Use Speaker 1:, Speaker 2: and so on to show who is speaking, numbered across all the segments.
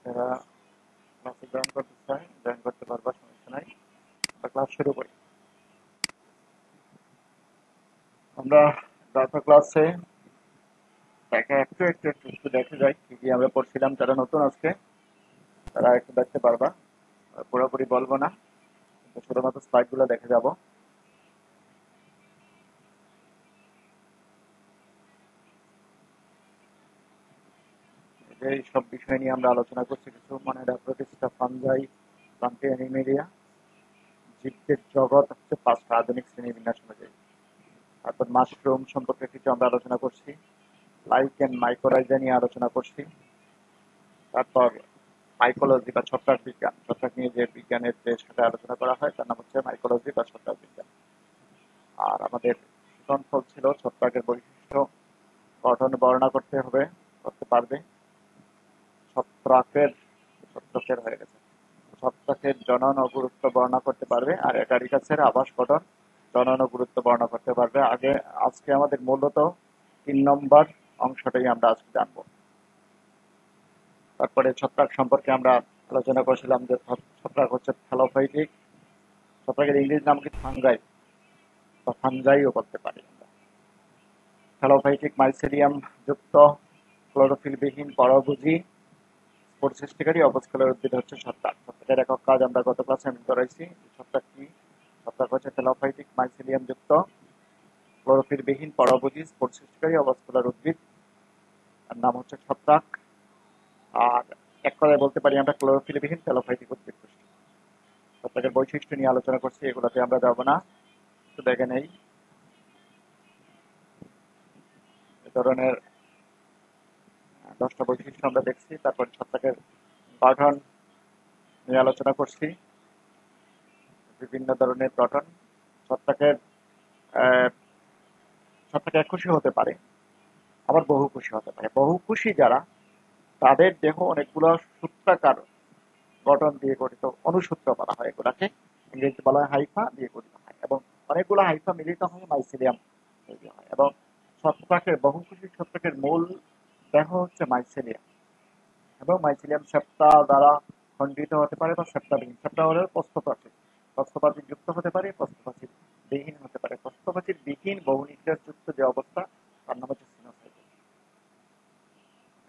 Speaker 1: যারা ক্লাসে জয়েন করতে চায় জয়েন করতে পারবা, সমস্যা নাই। আমরা ক্লাস শুরু করি। আমরা গত ক্লাসে একটু একটু একটু একটু দেখে যাই কি কি আমরা পড়ছিলাম। যারা নতুন আজকে তারা একটু দেখতে পারবা, পুরোপুরি বলবো না, কিন্তু শুধুমাত্র স্লাইড গুলো দেখে যাব। এই সব বিষয় নিয়ে আমরা আলোচনা করছি। কিছু মনে প্রতিষ্ঠা, ফানজাই, প্লান্টি অ্যানিমেলিয়া, জীবদের জগৎ হচ্ছে 5টা আধুনিক শ্রেণীবিন্যাস অনুযায়ী। তারপর মাশরুম সম্পর্কে কিছু আমরা আলোচনা করছি। লাইকেন, মাইকোরাইজা নিয়ে আলোচনা করছি। তারপর মাইকোলজি বা ছত্রাক বিজ্ঞান, ছত্রাক নিয়ে যে বিজ্ঞানের যে সাথে আলোচনা করা হয় তার নাম হচ্ছে মাইকোলজি বা ছত্রাক বিজ্ঞান। আর আমাদের শিক্ষণ ছিল ছত্রাকের বৈশিষ্ট্য, গঠন বর্ণনা করতে পারবে। ছত্রাকের ছত্রাকের হয়ে গেছে ছত্রাকের জনন ও গুরুত্ব বর্ণনা করতে পারবে, আর একারিকাসের আবাস গঠন, জনন ও গুরুত্ব বর্ণনা করতে পারবে। আজকে আমাদের মূলত 3 নম্বর অংশটাই আমরা আজকে জানবো। তারপরে ছত্রাক সম্পর্কে আমরা আলোচনা করেছিলাম যে ছত্রাক হচ্ছে থ্যালোফাইটিক। ছত্রাকের ইংরেজি নাম কি ফাঙ্গাই বা ফানজাইও বলতে পারি আমরা। থ্যালোফাইটিক মাইসেলিয়াম যুক্ত ক্লোরোফিলবিহীন পরভোজী স্পোর সৃষ্টিকারী অবস্কুলার উদ্ভিদ হচ্ছে ছত্রাক। ছত্রাকের একক কাজ আমরা গত ক্লাসে আমি করাইছি। ছত্রাক কি? ছত্রাক হচ্ছে থ্যালোফাইটিক মাইসেলিয়াম যুক্ত ক্লোরোফিলবিহীন পরভোজী স্পোর সৃষ্টিকারী অবস্কুলার উদ্ভিদ, তার নাম হচ্ছে ছত্রাক। আর এক কথায় বলতে পারি আমরা ক্লোরোফিলবিহীন থ্যালোফাইটিক উদ্ভিদ পুষ্টি। ছত্রাকের বৈশিষ্ট্য নিয়ে আলোচনা করছি, এগুলোতে আমরা যাব না, একটু দেখে নেই। এ ধরনের 10টা বৈশিষ্ট্য আমরা দেখছি। তারপর ছত্রাকের গঠন নিয়ে আলোচনা করছি, বিভিন্ন ধরনের গঠন। ছত্রাকের ছত্রাক এককোষী হতে পারে, আবার বহুকোষী হতে পারে। বহুকোষী যারা, তাদের দেহ অনেকগুলো সূত্রাকার গঠন দিয়ে গঠিত, অনুসূত্র বলা হয় এগুলাকে। ইংরেজি বলা হয় হাইফা দিয়ে গঠিত হয়, এবং অনেকগুলো হাইফা মিলিত হয়ে মাইসেলিয়াম তৈরি হয়। এবং বহুকোষী ছত্রাকের মূল দেহ হচ্ছে মাইসেলিয়াম, এবং মাইসেলিয়াম সেপ্টা দ্বারা খণ্ডিত হতে পারে বা সেপ্টাবিহীন। সেপ্টা হলে প্রস্থপ্রাচীর, প্রস্থপ্রাচীর যুক্ত হতে পারে, প্রস্থপ্রাচীর বিহীন হতে পারে। প্রস্থপ্রাচীর বিহীন বহুনিউক্লিয়াস যুক্ত যে অবস্থা তার নাম হচ্ছে সিনোসাইট।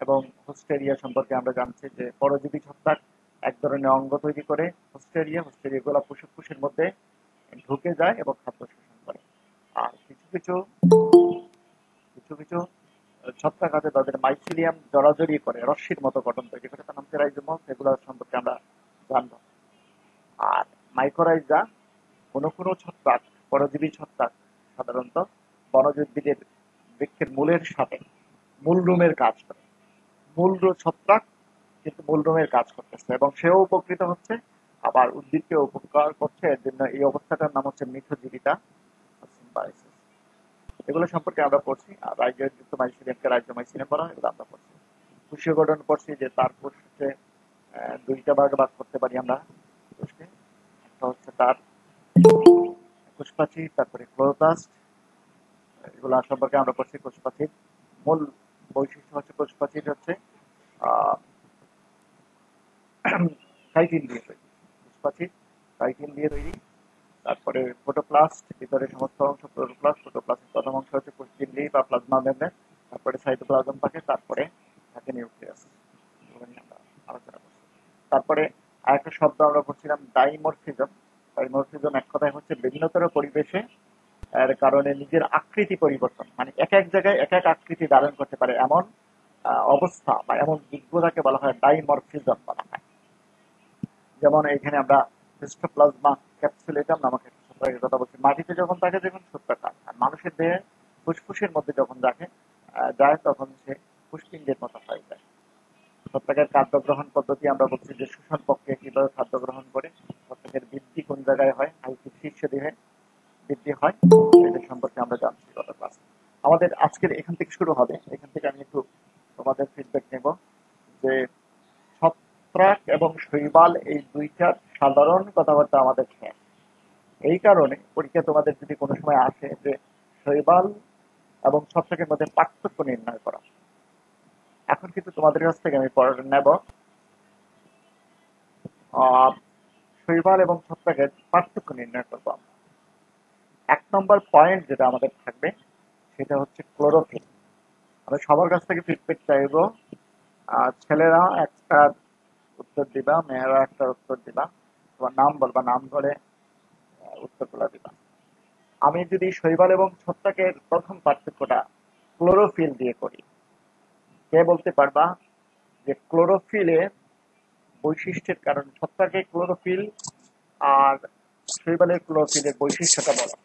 Speaker 1: এবং হোস্টেরিয়া সম্পর্কে আমরা জানছি যে পরজীবী ছত্রাক এক ধরনের অঙ্গ তৈরি করে, হোস্টেরিয়া। হোস্টেরিয়া গুলা ফুসফুসের মধ্যে ঢুকে যায় এবং খাদ্য শোষণ করে। আর কিছু কিছু কিছু কিছু ছত্রাক আছে তাদের মাইসিলিয়াম জড়াজড়ি করে রশ্মির মতো গঠন তৈরি করে, তার নাম হচ্ছে রাইজোমস। এগুলো সম্পর্কে আমরা জানবো। আর মাইকোরাইজা কোনো কোনো ছত্রাক, পরজীবী ছত্রাক সাধারণত বনজ উদ্ভিদের বৃক্ষের মূলের সাথে মূলরুমের কাজ করে। ছত্রাক কিন্তু মূলরুমের কাজ করতেছে এবং সেও উপকৃত হচ্ছে, আবার উদ্ভিদকে উপকার করছে। এর জন্য এই অবস্থাটার নাম হচ্ছে মিথোজীবিতা সিম্বায়োসিস। এগুলো সম্পর্কে আমরা পড়ছি। আর রাইজোযুক্ত মাইসিলিয়ামকে রাইজোমাইসিলিয়াম বলা হয়, এগুলো আমরা পড়ছি। কোষীয় গঠন পড়ছি যে তার কোষকে 2টা ভাগে ভাগ করতে পারি আমরা কোষকে। একটা হচ্ছে তার কোষপ্রাচীর, তারপরে ক্লোরোপ্লাস্ট। এগুলো সম্পর্কে আমরা পড়ছি। কোষপ্রাচীর মূল বৈশিষ্ট্য হচ্ছে কোষপ্রাচীর হচ্ছে কাইটিন দিয়ে তৈরি। কোষপ্রাচীর কাইটিন দিয়ে তৈরি। তারপরে ফটোপ্লাস্ট, ভিতরে সমস্ত অংশ ক্লোরোপ্লাস্ট। ফটোপ্লাস্টের প্রথম অংশ হচ্ছে কোষঝিল্লি বা প্লাজমা মেমব্রেন, তারপরে সাইটোপ্লাজম থাকে, তারপরে থাকে নিউক্লিয়াস। আমরা আলোচনা করছি। তারপরে আরেকটা শব্দ আমরা পড়ছিলাম ডাইমরফিজম। ডাইমরফিজম এক কথায় হচ্ছে বিভিন্নতর পরিবেশে এর কারণে নিজের আকৃতি পরিবর্তন, মানে এক এক জায়গায় এক এক আকৃতি ধারণ করতে পারে এমন অবস্থা বা এমন যোগ্যতাকে বলা হয় ডাইমরফিজম বলা হয়। যেমন এখানে আমরা হিস্টোপ্লাজমা ক্যাপসুলেটাম নামক একটা ছত্রাকের কথা বলছি। মাটিতে যখন থাকে দেখুন ছত্রাকার, আর মানুষের দেহে ফুসফুসের মধ্যে যখন যায় তখন সে পুষ্পিণ্ডের মতো হয়ে যায়। ছত্রাকের খাদ্য গ্রহণ পদ্ধতি আমরা বলছি যে শোষণ প্রক্রিয়া কিভাবে খাদ্য গ্রহণ করে। ছত্রাকের বৃদ্ধি কোন জায়গায় হয়, হালকি শীর্ষ দেহে বৃদ্ধি হয়, এটা সম্পর্কে আমরা জানছি গত ক্লাসে। আমাদের আজকের এখান থেকে শুরু হবে। এখান থেকে আমি একটু তোমাদের ফিডব্যাক নেব যে ছত্রাক এবং শৈবাল এই দুইটার সাধারণ কথাবার্তা আমাদের শেষ। এই কারণে পরীক্ষা তোমাদের যদি কোনো সময় আসে যে শৈবাল এবং ছত্রাকের মধ্যে পার্থক্য নির্ণয় করা, এখন কিন্তু তোমাদের কাছ থেকে আমি পড়া নেব আহ, শৈবাল এবং ছত্রাকের পার্থক্য নির্ণয় করবো আমরা। 1 নম্বর পয়েন্ট যেটা আমাদের থাকবে সেটা হচ্ছে ক্লোরোফিল। আমি সবার কাছ থেকে ফিডব্যাক চাইবো। ছেলেরা একটা উত্তর দিবা, মেয়েরা একটা উত্তর দিবা, তোমার নাম বলবা, নাম ধরে উত্তরগুলো দিবা। আমি যদি শৈবাল এবং ছত্রাকের প্রথম পার্থক্যটা ক্লোরোফিল দিয়ে করি, কে বলতে পারবা যে ক্লোরোফিলের বৈশিষ্ট্যের কারণ, ছত্রাকের ক্লোরোফিল আর শৈবালের ক্লোরোফিলের বৈশিষ্ট্যটা বলো।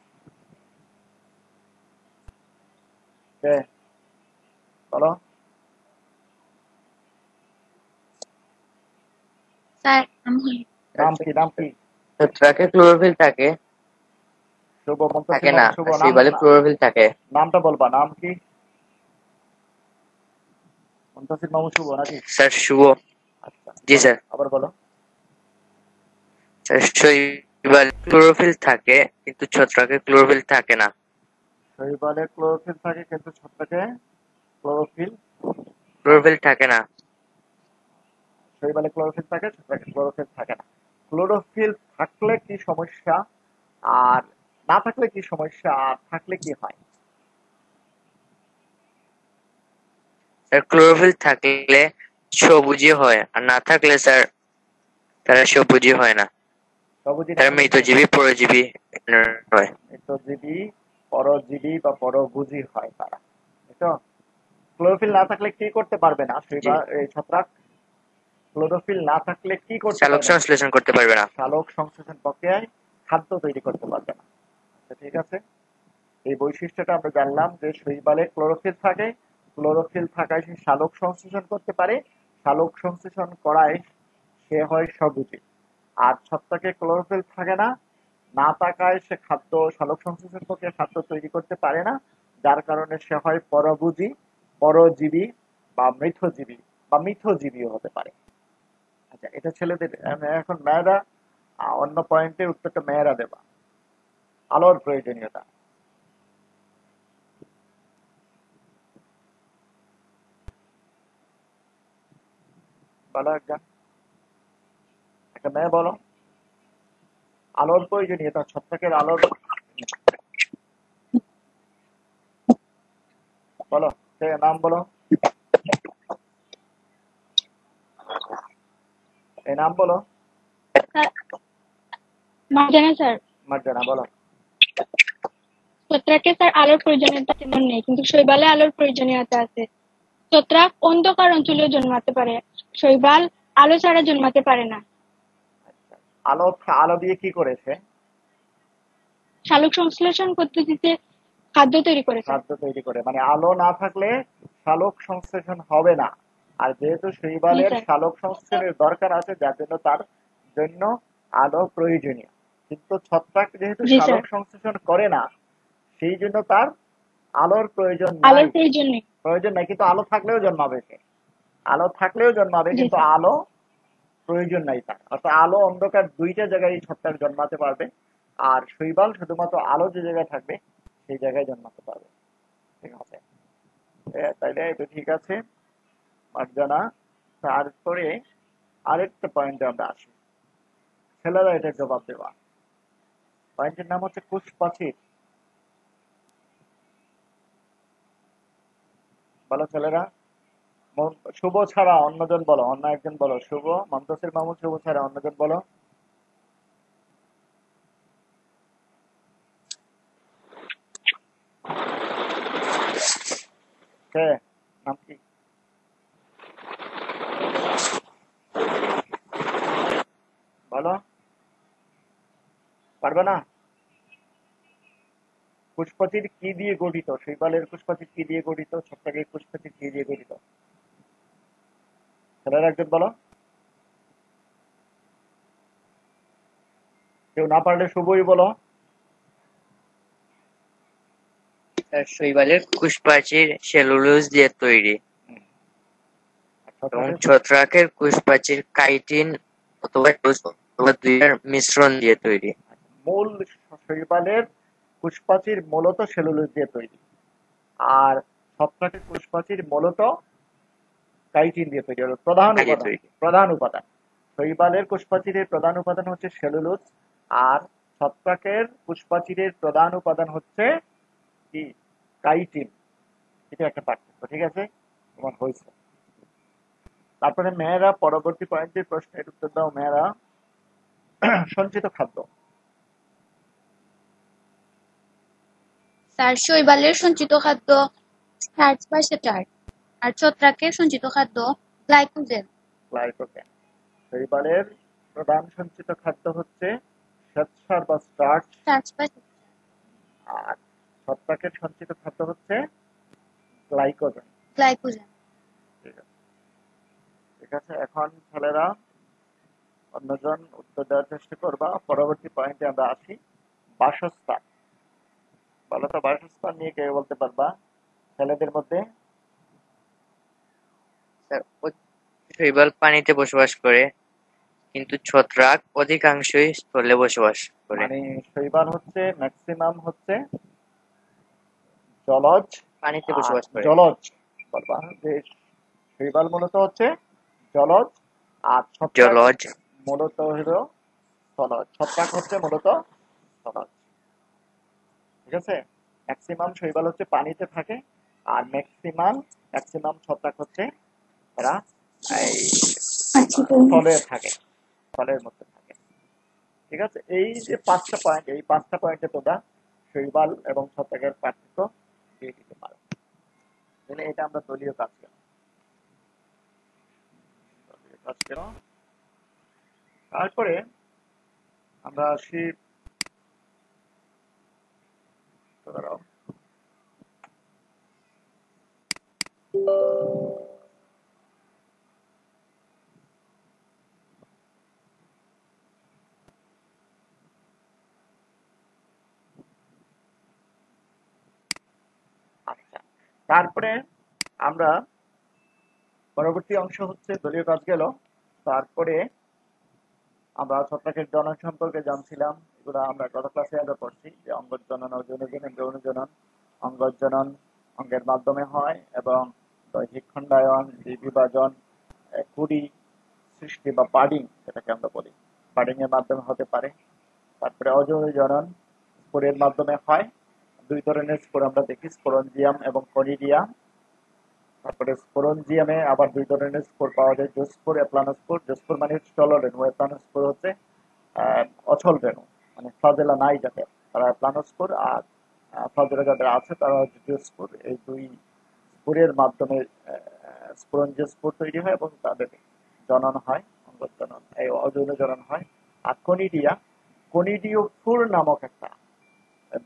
Speaker 1: কে বলো?
Speaker 2: স্যার
Speaker 1: নাম কি, নাম কি?
Speaker 3: ছত্রাকে ক্লোরোফিল থাকে
Speaker 1: শুভ,
Speaker 3: থাকে
Speaker 1: মুন্তাসির
Speaker 3: না,
Speaker 1: মাহমুদ শুভ,
Speaker 3: আর
Speaker 1: নাম
Speaker 3: শৈবালে ক্লোরোফিল থাকে।
Speaker 1: নামটা বলবা, নাম কি? মুন্তাসির মাহমুদ শুভ নাকি?
Speaker 3: স্যার শুভ।
Speaker 1: আচ্ছা,
Speaker 3: জি
Speaker 1: বলো,
Speaker 3: স্যার।
Speaker 1: আবার বলো।
Speaker 3: স্যার শৈবালে ক্লোরোফিল থাকে কিন্তু ছত্রাকে ক্লোরোফিল থাকে না।
Speaker 1: শৈবালে ক্লোরোফিল থাকে কিন্তু ছত্রাকে ক্লোরোফিল থাকে
Speaker 3: ক্লোরোফিল
Speaker 1: না।
Speaker 3: থাকে না।
Speaker 1: শৈবালে ক্লোরোফিল থাকে, ছত্রাকে ক্লোরোফিল থাকে না। ক্লোরোফিল থাকলে কি সমস্যা, আর না থাকলে কি সমস্যা, আর থাকলে কি হয়?
Speaker 3: স্যার ক্লোরোফিল থাকলে সবুজই হয়, আর না থাকলে স্যার তারা সবুজই হয় না,
Speaker 1: সবুজই না
Speaker 3: তারা
Speaker 1: হলে কি হয়?
Speaker 3: মৃতজীবী পরজীবী হয়।
Speaker 1: মৃতজীবী, পরজীবী বা পরভোজী হয় তারা, তাই তো? ক্লোরোফিল না থাকলে কি করতে পারবে না
Speaker 3: জি।
Speaker 1: শৈবাল, এই ছত্রাক? ক্লোরোফিল না থাকলে কি করতে
Speaker 3: সালোক
Speaker 1: পারবে না?
Speaker 3: সংশ্লেষণ করতে পারবে না।
Speaker 1: সালোক সংশ্লেষণ প্রক্রিয়ায় খাদ্য তৈরি করতে পারবে না। আচ্ছা, ঠিক আছে। এই বৈশিষ্ট্যটা আমরা জানলাম যে শৈবালে ক্লোরোফিল থাকে, ক্লোরোফিল থাকায় সে সালোক সংশ্লেষণ করতে পারে, সালোক সংশ্লেষণ করায় সে হয় সবুজে। আর ছত্রাকে ক্লোরোফিল থাকে না, না থাকায় সে খাদ্য, সালোক সংশ্লেষণ প্রক্রিয়া খাদ্য তৈরি করতে পারে না, যার কারণে সে হয় পরভোজী, পরজীবী বা মৃতজীবী বা মিথজীবীও হতে পারে। আচ্ছা, এটা ছেলেদের। এখন মেয়েরা অন্য পয়েন্টের উত্তরটা মেয়েরা দেবা। আলোর প্রয়োজনীয়তা বলো, একজন, একটা মেয়ে বলো। আলোর প্রয়োজনীয়তা, ছত্রাকের আলোর বলো, সে নাম বলো, এই নাম বলো।
Speaker 2: Sir Marjana sir.
Speaker 1: মার্জানা বলো।
Speaker 2: ছত্রাকে স্যার আলোর প্রয়োজনীয়তা তেমন নেই, কিন্তু শৈবালে আলোর প্রয়োজনীয়তা আছে। ছত্রাক অন্ধকার অঞ্চলেও জন্মাতে পারে, শৈবাল আলো ছাড়া জন্মাতে পারে না।
Speaker 1: আচ্ছা, আলো, আলো দিয়ে কি করেছে?
Speaker 2: সালোক সংশ্লেষণ পদ্ধতিতে খাদ্য তৈরি করে স্যার।
Speaker 1: খাদ্য তৈরি করে, মানে আলো না থাকলে সালোক সংশ্লেষণ হবে না। আর যেহেতু
Speaker 2: জি
Speaker 1: শৈবালের
Speaker 2: স্যার।
Speaker 1: সালোক সংশ্লেষণের দরকার আছে, যার জন্য তার জন্য আলো প্রয়োজনীয়। কিন্তু ছত্রাক যেহেতু
Speaker 2: জি স্যার।
Speaker 1: সালোক সংশ্লেষণ করে না, সেই জন্য তার আলোর প্রয়োজন নাই।
Speaker 2: আলোর প্রয়োজন নেই।
Speaker 1: প্রয়োজন নাই, কিন্তু আলো থাকলেও জন্মাবে সে। আলো থাকলেও জন্মাবে,
Speaker 2: জি
Speaker 1: কিন্তু
Speaker 2: স্যার।
Speaker 1: আলো প্রয়োজন নাই তার। অর্থাৎ আলো অন্ধকার দুইটা জায়গায় ছত্রাক জন্মাতে পারবে। আর শৈবাল শুধুমাত্র আলো যে জায়গায় থাকবে সেই জায়গায় জন্মাতে পারবে। ঠিক আছে, তাইলে এটা ঠিক আছে মার্জানা। তারপরে আরেকটা পয়েন্টে আমরা আসি, ছেলেরা এটা জবাব দেওয়া। পয়েন্টের নাম হচ্ছে কোষ প্রাচীর। বলো ছেলেরা। শুভ ছাড়া অন্যজন বলো, অন্য একজন বলো। শুভ, মন্তসির মাহমুদ শুভ ছাড়া অন্যজন বলো। কে, নাম কি? বলো, পারবে না? কোষপ্রাচীর কি দিয়ে গঠিত? শৈবালের কোষপ্রাচীর কি দিয়ে গঠিত? ছত্রাকের কোষপ্রাচীর কি দিয়ে গঠিত? ছেলেরা একজন বলো। কেউ না পারলে শুভই বলো।
Speaker 3: স্যার শৈবালের কোষপ্রাচীর সেলুলোজ দিয়ে তৈরি এবং
Speaker 1: ছত্রাকের
Speaker 3: ছত্রাকের কোষপ্রাচীর কাইটিন অথবা অথবা দুইয়ের মিশ্রণ দিয়ে তৈরি।
Speaker 1: মূল শৈবালের কোষপ্রাচীর মূলত সেলুলোজ দিয়ে তৈরি, আর ছত্রাকের কোষপ্রাচীর মূলত কাইটিন দিয়ে তৈরি, হলো প্রধান
Speaker 3: কাজে
Speaker 1: উপাদান।
Speaker 3: তৈরি।
Speaker 1: প্রধান উপাদান শৈবালের কোষপ্রাচীরের প্রধান উপাদান হচ্ছে সেলুলোজ, আর ছত্রাকের কোষপ্রাচীরের প্রধান উপাদান হচ্ছে কি, কাইটিন। এটা একটা পার্থক্য, ঠিক আছে, তোমার হয়েছে। তারপরে মেয়েরা, পরবর্তী পয়েন্টের প্রশ্নের উত্তর দাও মেয়েরা। সঞ্চিত খাদ্য।
Speaker 4: স্যার, শৈবালের সঞ্চিত খাদ্য স্টার্চ বা স্টার্চ, আর ছত্রাকের সঞ্চিত খাদ্য গ্লাইকোজেন।
Speaker 1: গ্লাইকোজেন। শৈবালের প্রধান সঞ্চিত খাদ্য হচ্ছে শ্বেতসার বা স্টার্চ,
Speaker 4: স্টার্চ বা
Speaker 1: আর ছত্রাকের সঞ্চিত খাদ্য হচ্ছে গ্লাইকোজেন।
Speaker 4: গ্লাইকোজেন।
Speaker 1: ঠিক আছে, ঠিক আছে। এখন ছেলেরা অন্যজন উত্তর দেওয়ার চেষ্টা করবা। পরবর্তী পয়েন্টে আমরা আসি, বাসস্থান। বলো তো, বাসস্থান নিয়ে কে বলতে পারবা ছেলেদের মধ্যে?
Speaker 3: স্যার, শৈবাল পানিতে বসবাস করে, কিন্তু ছত্রাক অধিকাংশই স্থলে বসবাস করে।
Speaker 1: মানে শৈবাল হচ্ছে ম্যাক্সিমাম হচ্ছে জলজ,
Speaker 3: পানিতে
Speaker 1: আর
Speaker 3: বসবাস করে।
Speaker 1: জলজ বলবা যে শৈবাল মূলত হচ্ছে জলজ, আর ছত্রাক
Speaker 3: জলজ।
Speaker 1: মূলত হলো স্থলজ। ছত্রাক হচ্ছে মূলত স্থলজ, ঠিক আছে। ম্যাক্সিমাম শৈবাল হচ্ছে পানিতে থাকে, আর ম্যাক্সিমাম ছত্রাক হচ্ছে এরা এই স্থলে থাকে, স্থলের মধ্যে থাকে, ঠিক আছে। এই যে 5টা পয়েন্ট, এই 5টা পয়েন্টে তোমরা শৈবাল এবং ছত্রাকের পার্থক্য দিয়ে দিতে পারো। তাহলে এটা আমরা দলীয় কাজ করি। তারপরে আমরা আসি, দাঁড়াও, আচ্ছা। তারপরে আমরা পরবর্তী অংশ হচ্ছে দলীয় কাজ গেল। তারপরে আমরা ছত্রাকের জনন সম্পর্কে জানছিলাম, এগুলো আমরা গত ক্লাসে আগে পড়ছি, যে অঙ্গজনন ও যৌনজনন। যৌনজনন অঙ্গজনন অঙ্গের মাধ্যমে হয়, এবং দৈহিক খণ্ডায়ন, বিভাজন, কুড়ি সৃষ্টি বা পাডিং, যেটাকে আমরা বলি, পাডিং এর মাধ্যমে হতে পারে। তারপরে অযৌনজনন স্পোরের মাধ্যমে হয়। 2 ধরনের স্পোর আমরা দেখি, স্পোরঞ্জিয়াম এবং কনিডিয়া। তারপরে স্পোরঞ্জিয়ামে আবার 2 ধরনের স্পোর পাওয়া যায়, জোস্পোর, এপ্লানোস্পোর। জোস্পোর মানে চল রেণু, এপ্লানোস্পোর হচ্ছে অচল রেণু, মানে ফ্লাজেলা নাই যাদের, তারা এপ্লানোস্পোর, আর ফ্লাজেলা যাদের আছে তারা হচ্ছে জোস্পোর। এই 2 স্পোরের মাধ্যমে স্পোরঞ্জিয় স্পোর তৈরি হয় এবং তাদের জনন হয়, অঙ্গজনন, এই অযৌন জনন হয়। আর কনিডিওফোর নামক একটা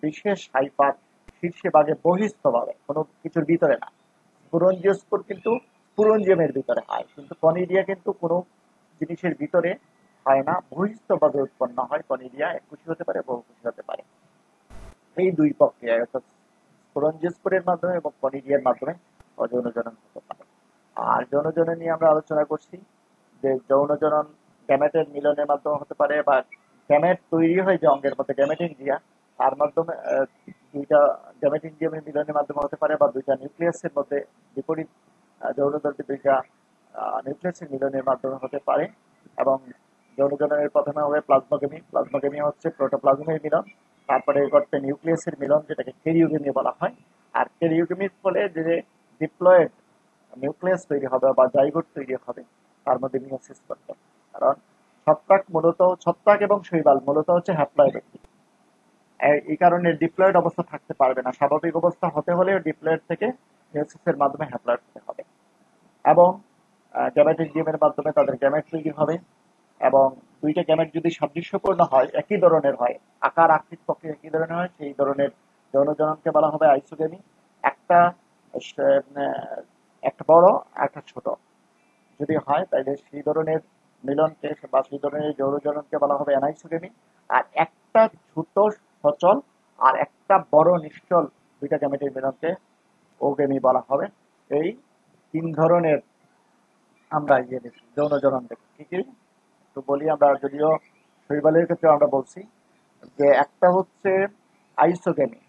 Speaker 1: বিশেষ হাইপার শীর্ষে বাগে বহিস্থভাবে, কোনো কিছুর ভিতরে না। স্পোরঞ্জিয় স্পোর কিন্তু স্পোরঞ্জিয়ামের ভিতরে হয়, কিন্তু কনিডিয়া কিন্তু কোনো জিনিসের ভিতরে হয় না, বহিস্থভাবে উৎপন্ন হয়। কনিডিয়া এককুশি হতে পারে, বহুকুশি হতে পারে। এই 2 প্রক্রিয়ায়, অর্থাৎ স্পোরঞ্জিয় স্পোরের মাধ্যমে এবং কনিডিয়ার মাধ্যমে অযৌন জনন হতে পারে। আর যৌনজনন নিয়ে আমরা আলোচনা করছি যে যৌনজনন গ্যামেটের মিলনের মাধ্যমে হতে পারে, বা গ্যামেট তৈরি হয় যে অঙ্গের মধ্যে গ্যামেটিনজিয়া, তার মাধ্যমে 2টা গ্যামেটিনজিয়ামের মিলনের মাধ্যমে হতে পারে, বা 2টা নিউক্লিয়াসের মধ্যে বিপরীত যৌনদলটি 2টা নিউক্লিয়াসের মিলনের মাধ্যমে হতে পারে। এবং যৌনজননের প্রথমে হবে প্লাজমোগেমি। প্লাজমোগেমি হচ্ছে প্রোটোপ্লাজমের মিলন, তারপরে ঘটবে নিউক্লিয়াসের মিলন, যেটাকে কেরিওগেমি বলা হয়। আর কেরিওগেমির ফলে যে ডিপ্লয়েড নিউক্লিয়াস তৈরি হবে বা জাইগোট তৈরি হবে, তার মধ্যে মিয়োসিস ঘটবে। কারণ ছত্রাক এবং শৈবাল মূলত হচ্ছে হ্যাপ্লয়েড উদ্ভিদ, এই কারণে ডিপ্লয়েড অবস্থা থাকতে পারবে না। স্বাভাবিক অবস্থা হতে হলে ডিপ্লয়েড থেকে মিয়োসিসের মাধ্যমে হ্যাপ্লয়েড হতে হবে, এবং গ্যামেটিনজিয়ামের মাধ্যমে তাদের গ্যামেট তৈরি হবে। এবং 2টা গ্যামেট যদি সাদৃশ্যপূর্ণ হয়, একই ধরনের হয়, আকার আকৃতি প্রক্রিয়া একই ধরনের হয়, সেই ধরনের যৌনজননকে বলা হবে আইসোগেমি। একটা একটা বড়, একটা ছোট যদি হয়, তাহলে সেই ধরনের মিলনকে বা সেই ধরনের যৌনজননকে বলা হবে অ্যানাইসোগেমি। আর একটা ছোট সচল আর একটা বড় নিশ্চল 2টা গ্যামেটের মিলনকে ওগেমি বলা হবে। এই 3 ধরনের আমরা দেখি যৌনজনন দেখি। কি কি একটু বলি আমরা, যদিও শৈবালের ক্ষেত্রে আমরা বলছি যে একটা হচ্ছে আইসোগেমি।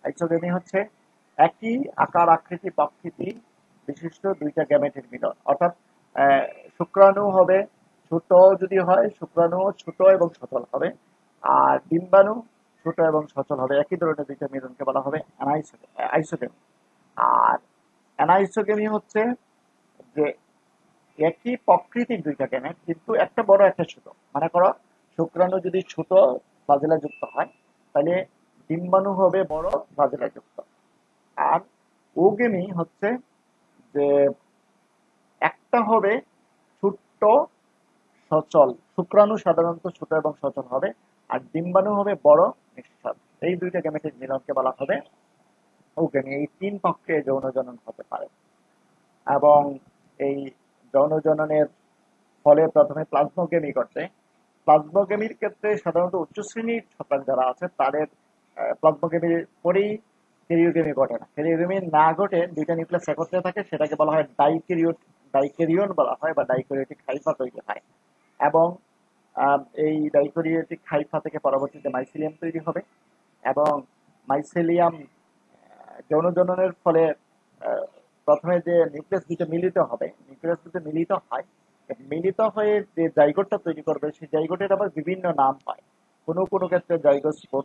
Speaker 1: আইসোগেমি হচ্ছে একই আকার আকৃতি প্রকৃতি বিশিষ্ট 2টা গ্যামেটের মিলন, অর্থাৎ শুক্রাণু হবে ছোট যদি হয় শুক্রাণু ছোট এবং সচল হবে, আর ডিম্বাণু ছোট এবং সচল হবে। একই ধরনের দুইটা মিলনকে বলা হবে আইসোগেমি। আর অ্যানাইসোগেমি হচ্ছে যে একই প্রকৃতির দুইটা গ্যামেট কিন্তু একটা বড় একটা ছোট। মনে করো শুক্রাণু যদি ছোট ফ্লাজেলা যুক্ত হয় তাহলে ডিম্বাণু হবে বড় ফ্লাজেলা যুক্ত। আর ওগেমি হচ্ছে যে একটা হবে ছোট্ট সচল, শুক্রাণু সাধারণত ছোট এবং সচল হবে, আর ডিম্বাণু হবে বড় নিঃসল। এই দুইটা গ্যামেটের মিলনকে বলা হবে ওগেমি। এই তিন পক্ষে যৌন জনন হতে পারে এবং এই যৌন জননের ফলে প্রথমে প্লাজমোগেমি ঘটে। প্লাজমোগেমির ক্ষেত্রে সাধারণত উচ্চ শ্রেণীর ছত্রাক যারা আছে তাদের প্লাজমোগেমির পরেই ক্যারিওগেমি ঘটে না। ক্যারিওগেমি না ঘটে দুইটা নিউক্লিয়াস একত্রে থাকে, সেটাকে বলা হয় ডাইক্যারিয়ন বলা হয়, বা ডাইক্যারিওটিক হাইফা তৈরি হয়। এবং এই ডাইক্যারিওটিক হাইফা থেকে পরবর্তীতে মাইসিলিয়াম তৈরি হবে এবং মাইসিলিয়াম যৌন জননের ফলে প্রথমে যে নিউক্লিয়াস দুটো মিলিত হবে, নিউক্লিয়াস দুটো মিলিত হয়, মিলিত হয়ে যে জাইগোটটা তৈরি করবে সেই জাইগোটের আবার বিভিন্ন নাম হয়। কোনো কোনো ক্ষেত্রে জাইগোস্পোর,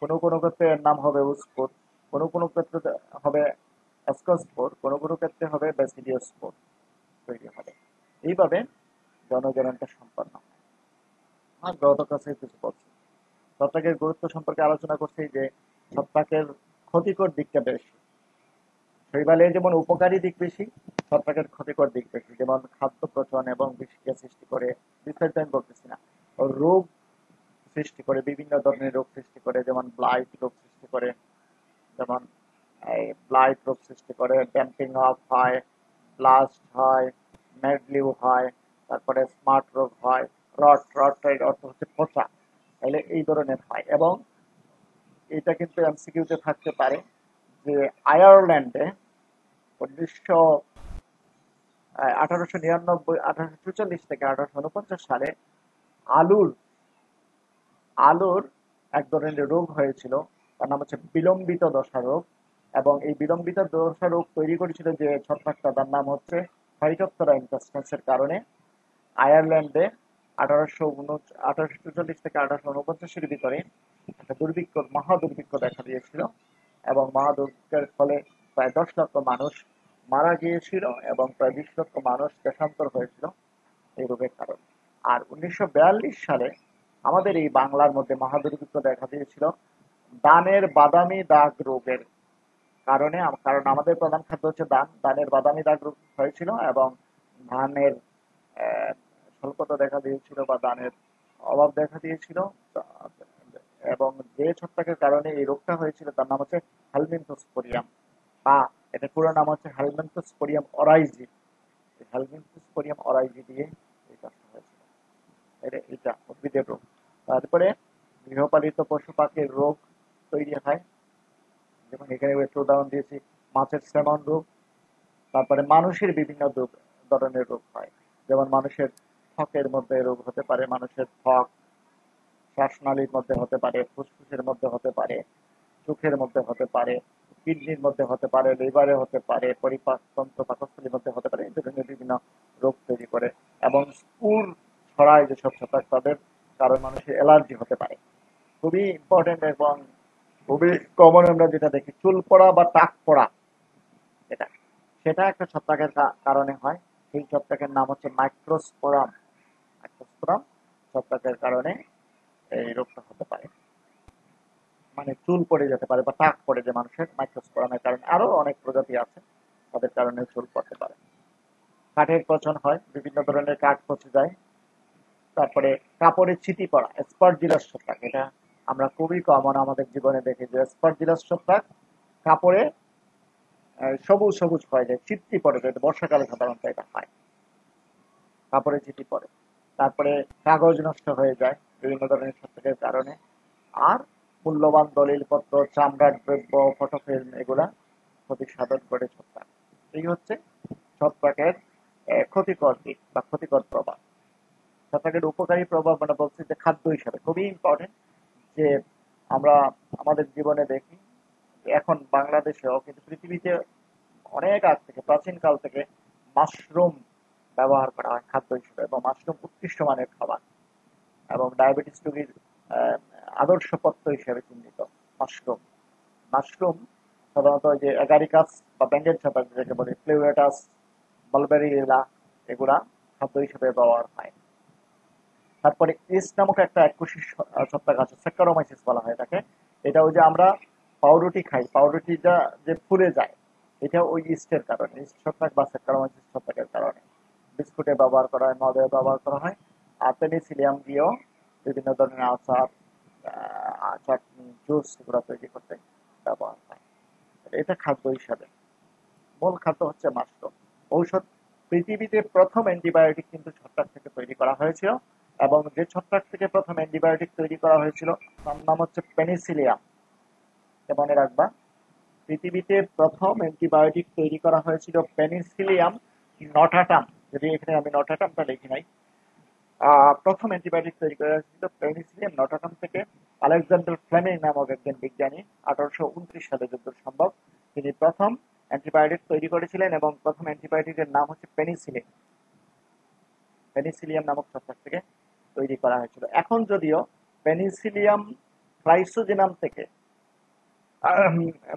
Speaker 1: কোনো কোনো ক্ষেত্রে এর নাম হবে ওস্পোর, কোনো কোনো ক্ষেত্রে হবে অ্যাস্কোস্পোর, কোনো কোনো ক্ষেত্রে হবে ব্যাসিলিওস্পোর তৈরি হবে। এইভাবে জনজননটা সম্পন্ন হয়। আর গত কাছে কিছু বলছি, ছত্রাকের গুরুত্ব সম্পর্কে আলোচনা করছি যে ছত্রাকের ক্ষতিকর দিকটা বেশি। শৈবালে যেমন উপকারী দিক বেশি, ছত্রাকের ক্ষতিকর দিক বেশি। যেমন খাদ্য পচন এবং বিষক্রিয়া সৃষ্টি করে, বিস্তারিত আমি বলতেছি না। রোগ সৃষ্টি করে, বিভিন্ন ধরনের রোগ সৃষ্টি করে, যেমন ব্লাইট রোগ সৃষ্টি করে, যেমন ব্লাইট রোগ সৃষ্টি করে, ড্যাম্পিং অফ হয়, ব্লাস্ট হয়, ম্যাডলিউ হয়, তারপরে স্মার্ট রোগ হয়, রট অর্থ হচ্ছে পচা, তাহলে এই ধরনের হয়। এবং এটা কিন্তু এমসিকিউতে থাকতে পারে যে আয়ারল্যান্ডে 1846 থেকে 1849 সালে আলুর এক ধরনের রোগ হয়েছিল, তার নাম হচ্ছে বিলম্বিত দশা রোগ। এবং এই বিলম্বিত দশা রোগ তৈরি করেছিল যে ছত্রাকটা, তার নাম হচ্ছে ফাইটোপ্থরা ইনফেস্টান্সের কারণে। আয়ারল্যান্ডে 1844 থেকে 1849 ভিতরে একটা মহাদুর্ভিক্ষ দেখা দিয়েছিল এবং মহাদুর্ভিক্ষের ফলে প্রায় 10 লক্ষ মানুষ মারা গিয়েছিল এবং প্রায় 20 লক্ষ মানুষ দেশান্তর হয়েছিল এই রোগের কারণে। আর 1942 সালে আমাদের এই বাংলার মধ্যে মহাদুর্ভিক্ষ দেখা দিয়েছিল ধানের বাদামি দাগ রোগের কারণে। কারণ আমাদের প্রধান খাদ্য হচ্ছে ধানের বাদামি দাগ রোগ হয়েছিল এবং ধানের স্বল্পতা দেখা দিয়েছিল বা ধানের অভাব দেখা দিয়েছিল। এবং যে ছত্রাকের কারণে এই রোগটা হয়েছিল তার নাম হচ্ছে হেলমিনথোস্পোরিয়াম, বা এটা পুরো নাম হচ্ছে হেলমিনথোস্পোরিয়াম অরাইজি। হেলমিনথোস্পোরিয়াম অরাইজি দিয়ে এই কাজটা হয়েছিল। এটা উদ্ভিদের রোগ। তারপরে গৃহপালিত পশু পাখির রোগ তৈরি হয়, যেমন এখানে একটু উদাহরণ দিয়েছি, মাছের সেমন রোগ। তারপরে মানুষের বিভিন্ন ধরনের রোগ হয়, যেমন মানুষের ত্বকের মধ্যে রোগ হতে পারে, মানুষের ত্বক শ্বাসনালীর মধ্যে হতে পারে, ফুসফুসের মধ্যে হতে পারে, চোখের মধ্যে হতে পারে, কিডনির মধ্যে হতে পারে, লিভারে হতে পারে, পরিপাকতন্ত্র পাকস্থলীর মধ্যে হতে পারে। এই ধরনের বিভিন্ন রোগ তৈরি করে। এবং স্পুর ছড়ায় যেসব ছত্রাক, তাদের কারণ মানুষের অ্যালার্জি হতে পারে। খুবই ইম্পর্টেন্ট এবং খুবই কমন আমরা যেটা দেখি, চুল পড়া বা টাক পড়া, সেটা একটা ছত্রাকের কারণে হয়। সেই ছত্রাকের নাম হচ্ছে মাইক্রোস্পোরাম। মাইক্রোস্পোরাম ছত্রাকের কারণে এই রোগটা হতে পারে, মানে চুল পড়ে যেতে পারে বা টাক পড়ে যে মানুষের, মাইক্রোস্পোরামের কারণে। আরো অনেক প্রজাতি আছে তাদের কারণে চুল পড়তে পারে। কাঠের পচন হয়, বিভিন্ন ধরনের কাঠ পচে যায়। তারপরে কাপড়ে ছিটি পড়া, স্পারজিলাস ছত্রাক, এটা আমরা খুবই কমন আমাদের জীবনে দেখি যে স্পারজিলাস ছত্রাক কাপড়ে সবুজ সবুজ হয়ে যায়, ছিটটি পড়ে যায়। বর্ষাকালে সাধারণত এটা হয়, কাপড়ে ছিটি পড়ে। তারপরে কাগজ নষ্ট হয়ে যায় বিভিন্ন ধরনের ছত্রাকের কারণে। আর মূল্যবান দলিলপত্র, চামড়ার দ্রব্য, ফটোফিল্ম, এগুলা ক্ষতি সাধন করে ছত্রাক। এই হচ্ছে ছত্রাকের ক্ষতিকর দিক বা ক্ষতিকর প্রভাব। ছত্রাকের উপকারী প্রভাব মানে বলছি যে খাদ্য হিসাবে খুবই ইম্পর্টেন্ট, যে আমরা আমাদের জীবনে দেখি এখন বাংলাদেশেও কিন্তু পৃথিবীতে অনেক আগ থেকে, প্রাচীন কাল থেকে মাশরুম ব্যবহার করা হয় খাদ্য হিসেবে, এবং মাশরুম উৎকৃষ্ট মানের খাবার এবং ডায়াবেটিস রোগীর আদর্শ পথ্য হিসেবে চিহ্নিত। মাশরুম মাশরুম সাধারণত যে এগারিকাস বা ব্যাঙ্গের ছাতা যেটাকে বলে, ফ্লেউরেটাস, বালবেরিয়েলা, এগুলা খাদ্য হিসেবে ব্যবহার হয়। তারপরে ইস্ট নামক একটা এককোষী ছত্রাক আছে, স্যাকারোমাইসিস বলা হয় এটাকে। এটা ওই যে আমরা পাউরুটি খাই, পাউরুটিটা যে ফুলে যায়, এটা ওই ইস্টের কারণে, ইস্ট ছত্রাক বা স্যাকারোমাইসিস ছত্রাকের কারণে। বিস্কুটে ব্যবহার করা হয়, মদে ব্যবহার করা হয়, আর পেনিসিলিয়াম দিয়েও বিভিন্ন ধরনের আচার, চাটনি, জুস এগুলো তৈরি করতে ব্যবহার হয়। এটা খাদ্য হিসাবে। মূল খাদ্য হচ্ছে মাশরুম। ঔষধ, পৃথিবীতে প্রথম অ্যান্টিবায়োটিক কিন্তু ছত্রাক থেকে তৈরি করা হয়েছিল, এবং যে ছত্রাক থেকে প্রথম অ্যান্টিবায়োটিক তৈরি করা হয়েছিল তার নাম হচ্ছে পেনিসিলিয়াম। মনে রাখবা, পৃথিবীতে প্রথম অ্যান্টিবায়োটিক তৈরি করা হয়েছিল পেনিসিলিয়াম নটাটাম। যদি এখানে আমি নটাটামটা লিখি নাই, প্রথম অ্যান্টিবায়োটিক তৈরি করা হয়েছিল পেনিসিলিয়াম নটাটাম থেকে। আলেকজান্ডার ফ্লেমিং নামক একজন বিজ্ঞানী 1829 সালে যতদূর সম্ভব তিনি প্রথম অ্যান্টিবায়োটিক তৈরি করেছিলেন, এবং প্রথম অ্যান্টিবায়োটিকের নাম হচ্ছে পেনিসিলিন। পেনিসিলিয়াম নামক ছত্রাক থেকে তৈরি করা হয়েছিল। এখন যদিও পেনিসিলিয়াম ক্লাইসোজেনাম থেকে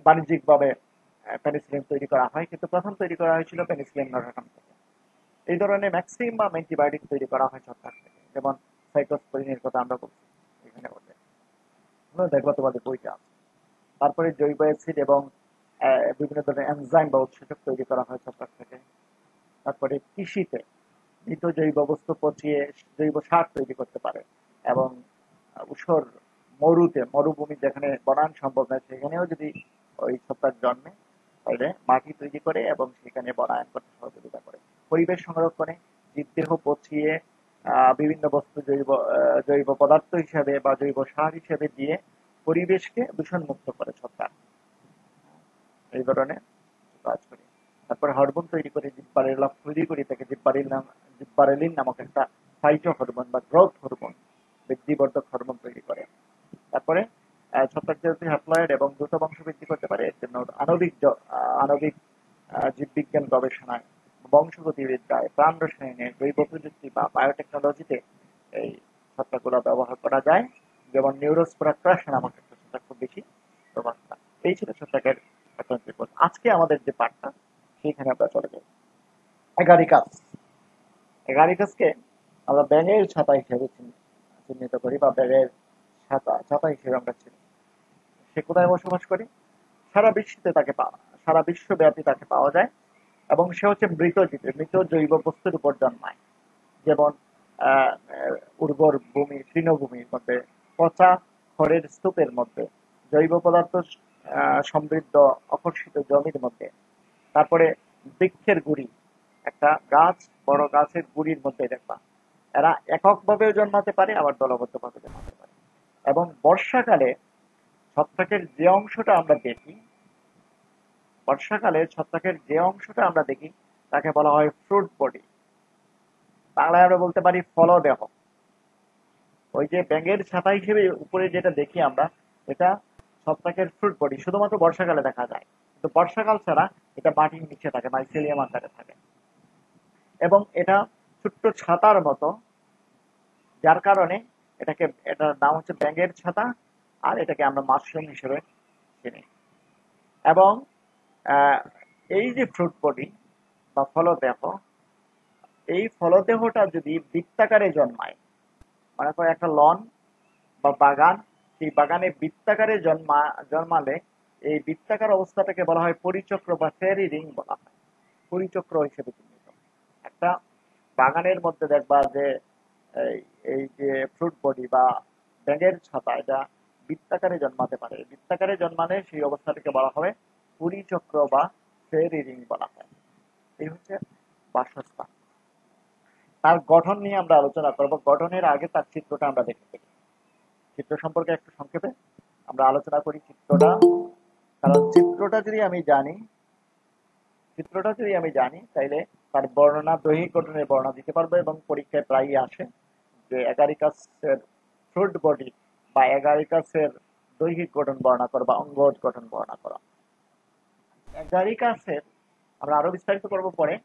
Speaker 1: বাণিজ্যিকভাবে পেনিসিলিন তৈরি করা হয়, কিন্তু প্রথম তৈরি করা হয়েছিল পেনিসিলিয়াম নটাটাম থেকে। এই ধরনের ম্যাক্সিমাম অ্যান্টিবায়োটিক তৈরি করা হয় ছত্রাক থেকে, যেমন সাইক্লোস্পোরিনের কথা আমরা বলছি এখানে বলতে, দেখবো তোমাদের বইটা আছে। তারপরে জৈব অ্যাসিড এবং বিভিন্ন ধরনের এনজাইম বা উৎসেচক তৈরি করা হয় ছত্রাক থেকে। তারপরে কৃষিতে মৃত জৈব বস্তু পচিয়ে জৈব সার তৈরি করতে পারে, এবং উষর মরুভূমি যেখানে বনায়ন সম্ভব নয় সেখানেও যদি ওই ছত্রাক জন্মে, তাহলে মাটি তৈরি করে এবং সেখানে বনায়ন করতে সহযোগিতা করে। পরিবেশ সংরক্ষণে জীবদেহ পচিয়ে বিভিন্ন বস্তু জৈব পদার্থ হিসেবে বা জৈব সার হিসেবে দিয়ে পরিবেশকে দূষণ মুক্ত করে ছত্রাক, এই ধরনের কাজ করে। তারপরে হরমোন তৈরি করে, জিব্বারেলা তৈরি করে থেকে জিব্বারেলিন নামক একটা ফাইটো হরমোন বা গ্রোথ হরমোন, বৃদ্ধিবর্ধক হরমোন তৈরি করে। তারপরে ছত্রাক যেহেতু হ্যাপ্লয়েড এবং দ্রুত বংশ বৃদ্ধি করতে পারে, এর জন্য আণবিক জীববিজ্ঞান গবেষণায়, বংশগতিবিদ্যায়, প্রাণ রসায়নে, জৈব প্রযুক্তি বা বায়োটেকনোলজিতে এই ছত্রাকগুলো ব্যবহার করা যায়। যেমন নিউরোস্পোরা ক্রাশ নামক একটা ছত্রাক খুব বেশি প্রভাব। এই ছিল ছত্রাকের রিপোর্ট। আজকে আমাদের যে পাঠটা, সেইখানে আমরা চলে যাই। এগারিকাসকে আমরা ব্যাঙের ছাতা হিসেবে চিহ্নিত করি, বা ব্যাঙের ছাতা হিসেবে আমরা চিনি। সে কোথায় বসবাস করি? সারা বিশ্বব্যাপী তাকে পাওয়া যায়, এবং সে হচ্ছে মৃত জৈব বস্তুর উপর জন্মায়। যেমন উর্বর ভূমি, তৃণভূমির মধ্যে, পচা খড়ের স্তূপের মধ্যে, জৈব পদার্থ সমৃদ্ধ অকর্ষিত জমির মধ্যে, তারপরে বৃক্ষের গুড়ি, একটা গাছ, বড় গাছের গুড়ির মধ্যে দেখবা। এরা এককভাবেও জন্মাতে পারে, আবার দলবদ্ধভাবে জন্মাতে পারে। এবং বর্ষাকালে ছত্রাকের যে অংশটা আমরা দেখি তাকে বলা হয় ফ্রুট বডি। বাংলায় আমরা বলতে পারি ফলদেহ। ওই যে ব্যাঙের ছাতা হিসেবে উপরে যেটা দেখি আমরা, এটা ছত্রাকের ফ্রুট বডি, শুধুমাত্র বর্ষাকালে দেখা যায়। কিন্তু বর্ষাকাল ছাড়া এটা মাটির নিচে থাকে, মাইসেলিয়াম আকারে থাকে, এবং এটা ছোট্ট ছাতার মতো, যার কারণে এটার নাম হচ্ছে ব্যাঙের ছাতা, আর এটাকে আমরা মাশরুম হিসেবে চিনি। এবং এই যে ফ্রুট বডি বা ফলদেহ, এই ফলদেহটা যদি বৃত্তাকারে জন্মায়, মনে করো একটা লন বা বাগান, সেই বাগানে বৃত্তাকারে জন্মালে এই বৃত্তাকার অবস্থাটাকে বলা হয় পরিচক্র বা ফেরি রিং বলা হয়, পরিচক্র হিসেবে চিহ্নিত। একটা বাগানের মধ্যে দেখবা যে এই যে ফ্রুট বডি বা ব্যাঙের ছাতা, এটা বৃত্তাকারে জন্মাতে পারে। বৃত্তাকারে জন্মালে সেই অবস্থাটাকে বলা হবে পরিচক্র বা ফেরি রিং বলা হয়। এই হচ্ছে বাসস্থান। তার গঠন নিয়ে আমরা আলোচনা করব। গঠনের আগে তার চিত্রটা আমরা দেখতে পাই। চিত্র সম্পর্কে একটু সংক্ষেপে আমরা আলোচনা করি চিত্রটা, কারণ চিত্রটা যদি আমি জানি তাইলে তার বর্ণনা, দৈহিক গঠনের বর্ণনা দিতে পারবো। এবং পরীক্ষায় প্রায়ই আসে যে এগারিকাসের ফ্রুট বডি বা এগারিকাসের দৈহিক গঠন বর্ণনা করো বা অঙ্গজ গঠন বর্ণনা করা। এগারিকাসের আমরা আরো বিস্তারিত করবো পরে।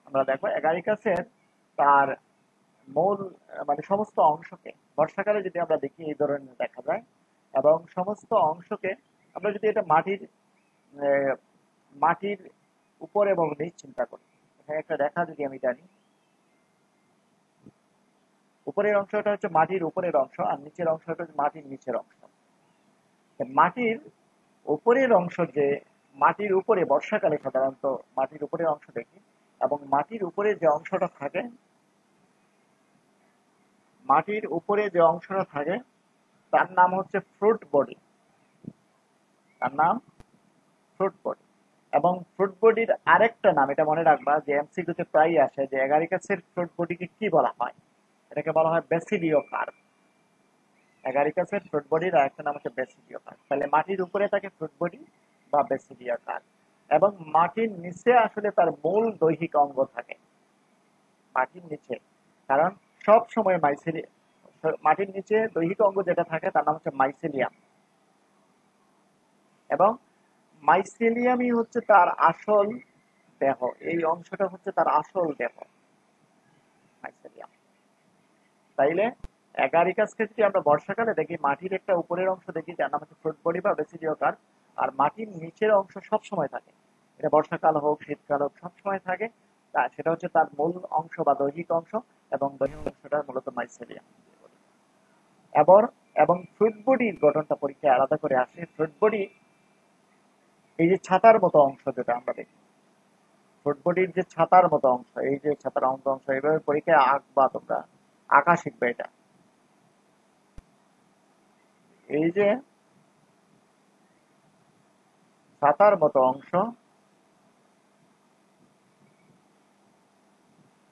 Speaker 1: আমরা দেখো এগারিকাসের তার মূল মানে সমস্ত অংশকে বর্ষাকালে যদি আমরা দেখি এই ধরনের দেখা যায়, এবং সমস্ত অংশকে আমরা যদি এটা মাটির উপর এবং নিচ চিন্তা করি, এখানে একটা রেখা যদি আমি টানি, উপরের অংশটা হচ্ছে মাটির উপরের অংশ আর নিচের অংশটা হচ্ছে মাটির নিচের অংশ। মাটির উপরের অংশ, যে মাটির উপরে বর্ষাকালে সাধারণত মাটির উপরের অংশ দেখি, এবং মাটির উপরে যে অংশটা থাকে, মাটির উপরে যে অংশটা থাকে তার নাম হচ্ছে ফ্রুট বডি, তার নাম ফ্রুট বডি। এবং ফ্রুট বডির আরেকটা নাম, এটা মনে রাখবা যে এমসিকিউতে প্রায়ই আসে, যে এগারিকাসের ফ্রুট বডিকে কি বলা হয়, এটাকে বলা হয় বেসিডিও কার্ভ। এগারিকাসের ফ্রুট বডির আরেকটা নাম হচ্ছে বেসিডিও কার্ভ। তাহলে মাটির উপরে থাকে ফ্রুট বডি বা বেসিডিও কার্ভ, এবং মাটির নিচে আসলে তার মূল দৈহিক অঙ্গ থাকে মাটির নিচে, কারণ সব সময় মাটির নিচে দৈহিক অঙ্গ যেটা থাকে তার নাম হচ্ছে মাইসেলিয়াম, এবং মাইসেলিয়ামই হচ্ছে তার আসল দেহ, এই অংশটা হচ্ছে তার আসল দেহ, মাইসেলিয়াম। তাইলে এগারিকাসকে যদি আমরা বর্ষাকালে দেখি, মাটির একটা উপরের অংশ দেখি যার নাম হচ্ছে ফ্রুট বডি বা বেসিডিও কার্ভ, আর মাটির নিচের অংশ সব সময় থাকে, এটা বর্ষাকাল হোক শীতকাল হোক সব সময় থাকে, সেটা হচ্ছে তার মূল অংশ বা দৈহিক অংশ, এবং দৈহিক অংশটা মূলত মাইসেলিয়াম। এবং ফ্রুট বডির গঠনটা পরীক্ষায় আলাদা করে আসে। ফ্রুট বডি এই যে ছাতার মতো অংশ যেটা আমরা দেখি, ফ্রুট বডির যে ছাতার মতো অংশ, এই যে ছাতার অংশ এইভাবে পরীক্ষায় আঁকবা, তোমরা আঁকা শিখবে। এটা এই যে ছাতার মতো অংশ,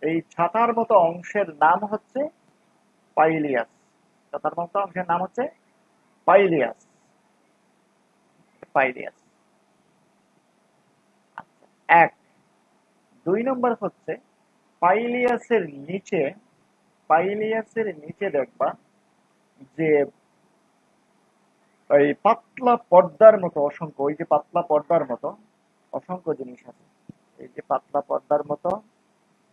Speaker 1: এই ছাতার মতো অংশের নাম হচ্ছে পাইলিয়াস। ছাতার মতো অংশের নাম হচ্ছে পাইলিয়াস। পাইলিয়াস এক। 2 নম্বর হচ্ছে পাইলিয়াসের নিচে দেখবা যে ওই পাতলা পর্দার মতো অসংখ্য, ওই যে পাতলা পর্দার মতো অসংখ্য জিনিস আছে, এই যে পাতলা পর্দার মতো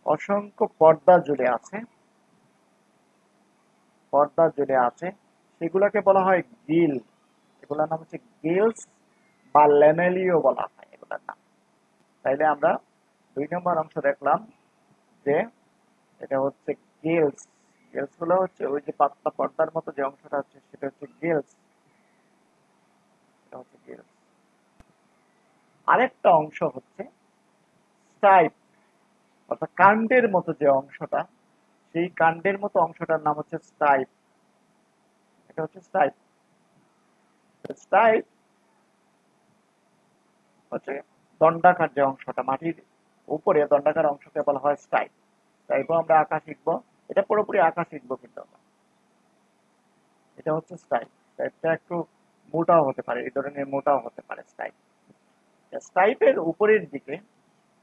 Speaker 1: অসংখ্য পর্দা জুড়ে আছে, সেগুলোকে বলা হয় গিল। এগুলোর নাম হচ্ছে গিলস বা ল্যামেলিও বলা হয় এগুলোর নাম। তাইলে আমরা 2 নম্বর অংশ দেখলাম যে এটা হচ্ছে গিলস। গিলস গুলো হচ্ছে ওই যে পাতলা পর্দার মতো যে অংশটা হচ্ছে সেটা হচ্ছে গিলস। আরেকটা অংশ হচ্ছে স্টাইপ, অর্থাৎ কাণ্ডের মতো যে অংশটা, সেই কাণ্ডের মতো অংশটার নাম হচ্ছে স্টাইপ। এটা হচ্ছে স্টাইপ। স্টাইপ হচ্ছে দণ্ডাকার যে অংশটা, মাটির উপরে দণ্ডাকার অংশকে বলা হয় স্টাইপ। স্টাইপও আমরা আঁকা শিখবো, এটা পুরোপুরি আঁকা শিখবো কিন্তু আমরা। এটা হচ্ছে স্টাইপ। স্টাইপটা একটু মোটাও হতে পারে, এই ধরনের মোটাও হতে পারে স্টাইপ। স্টাইপের উপরের দিকে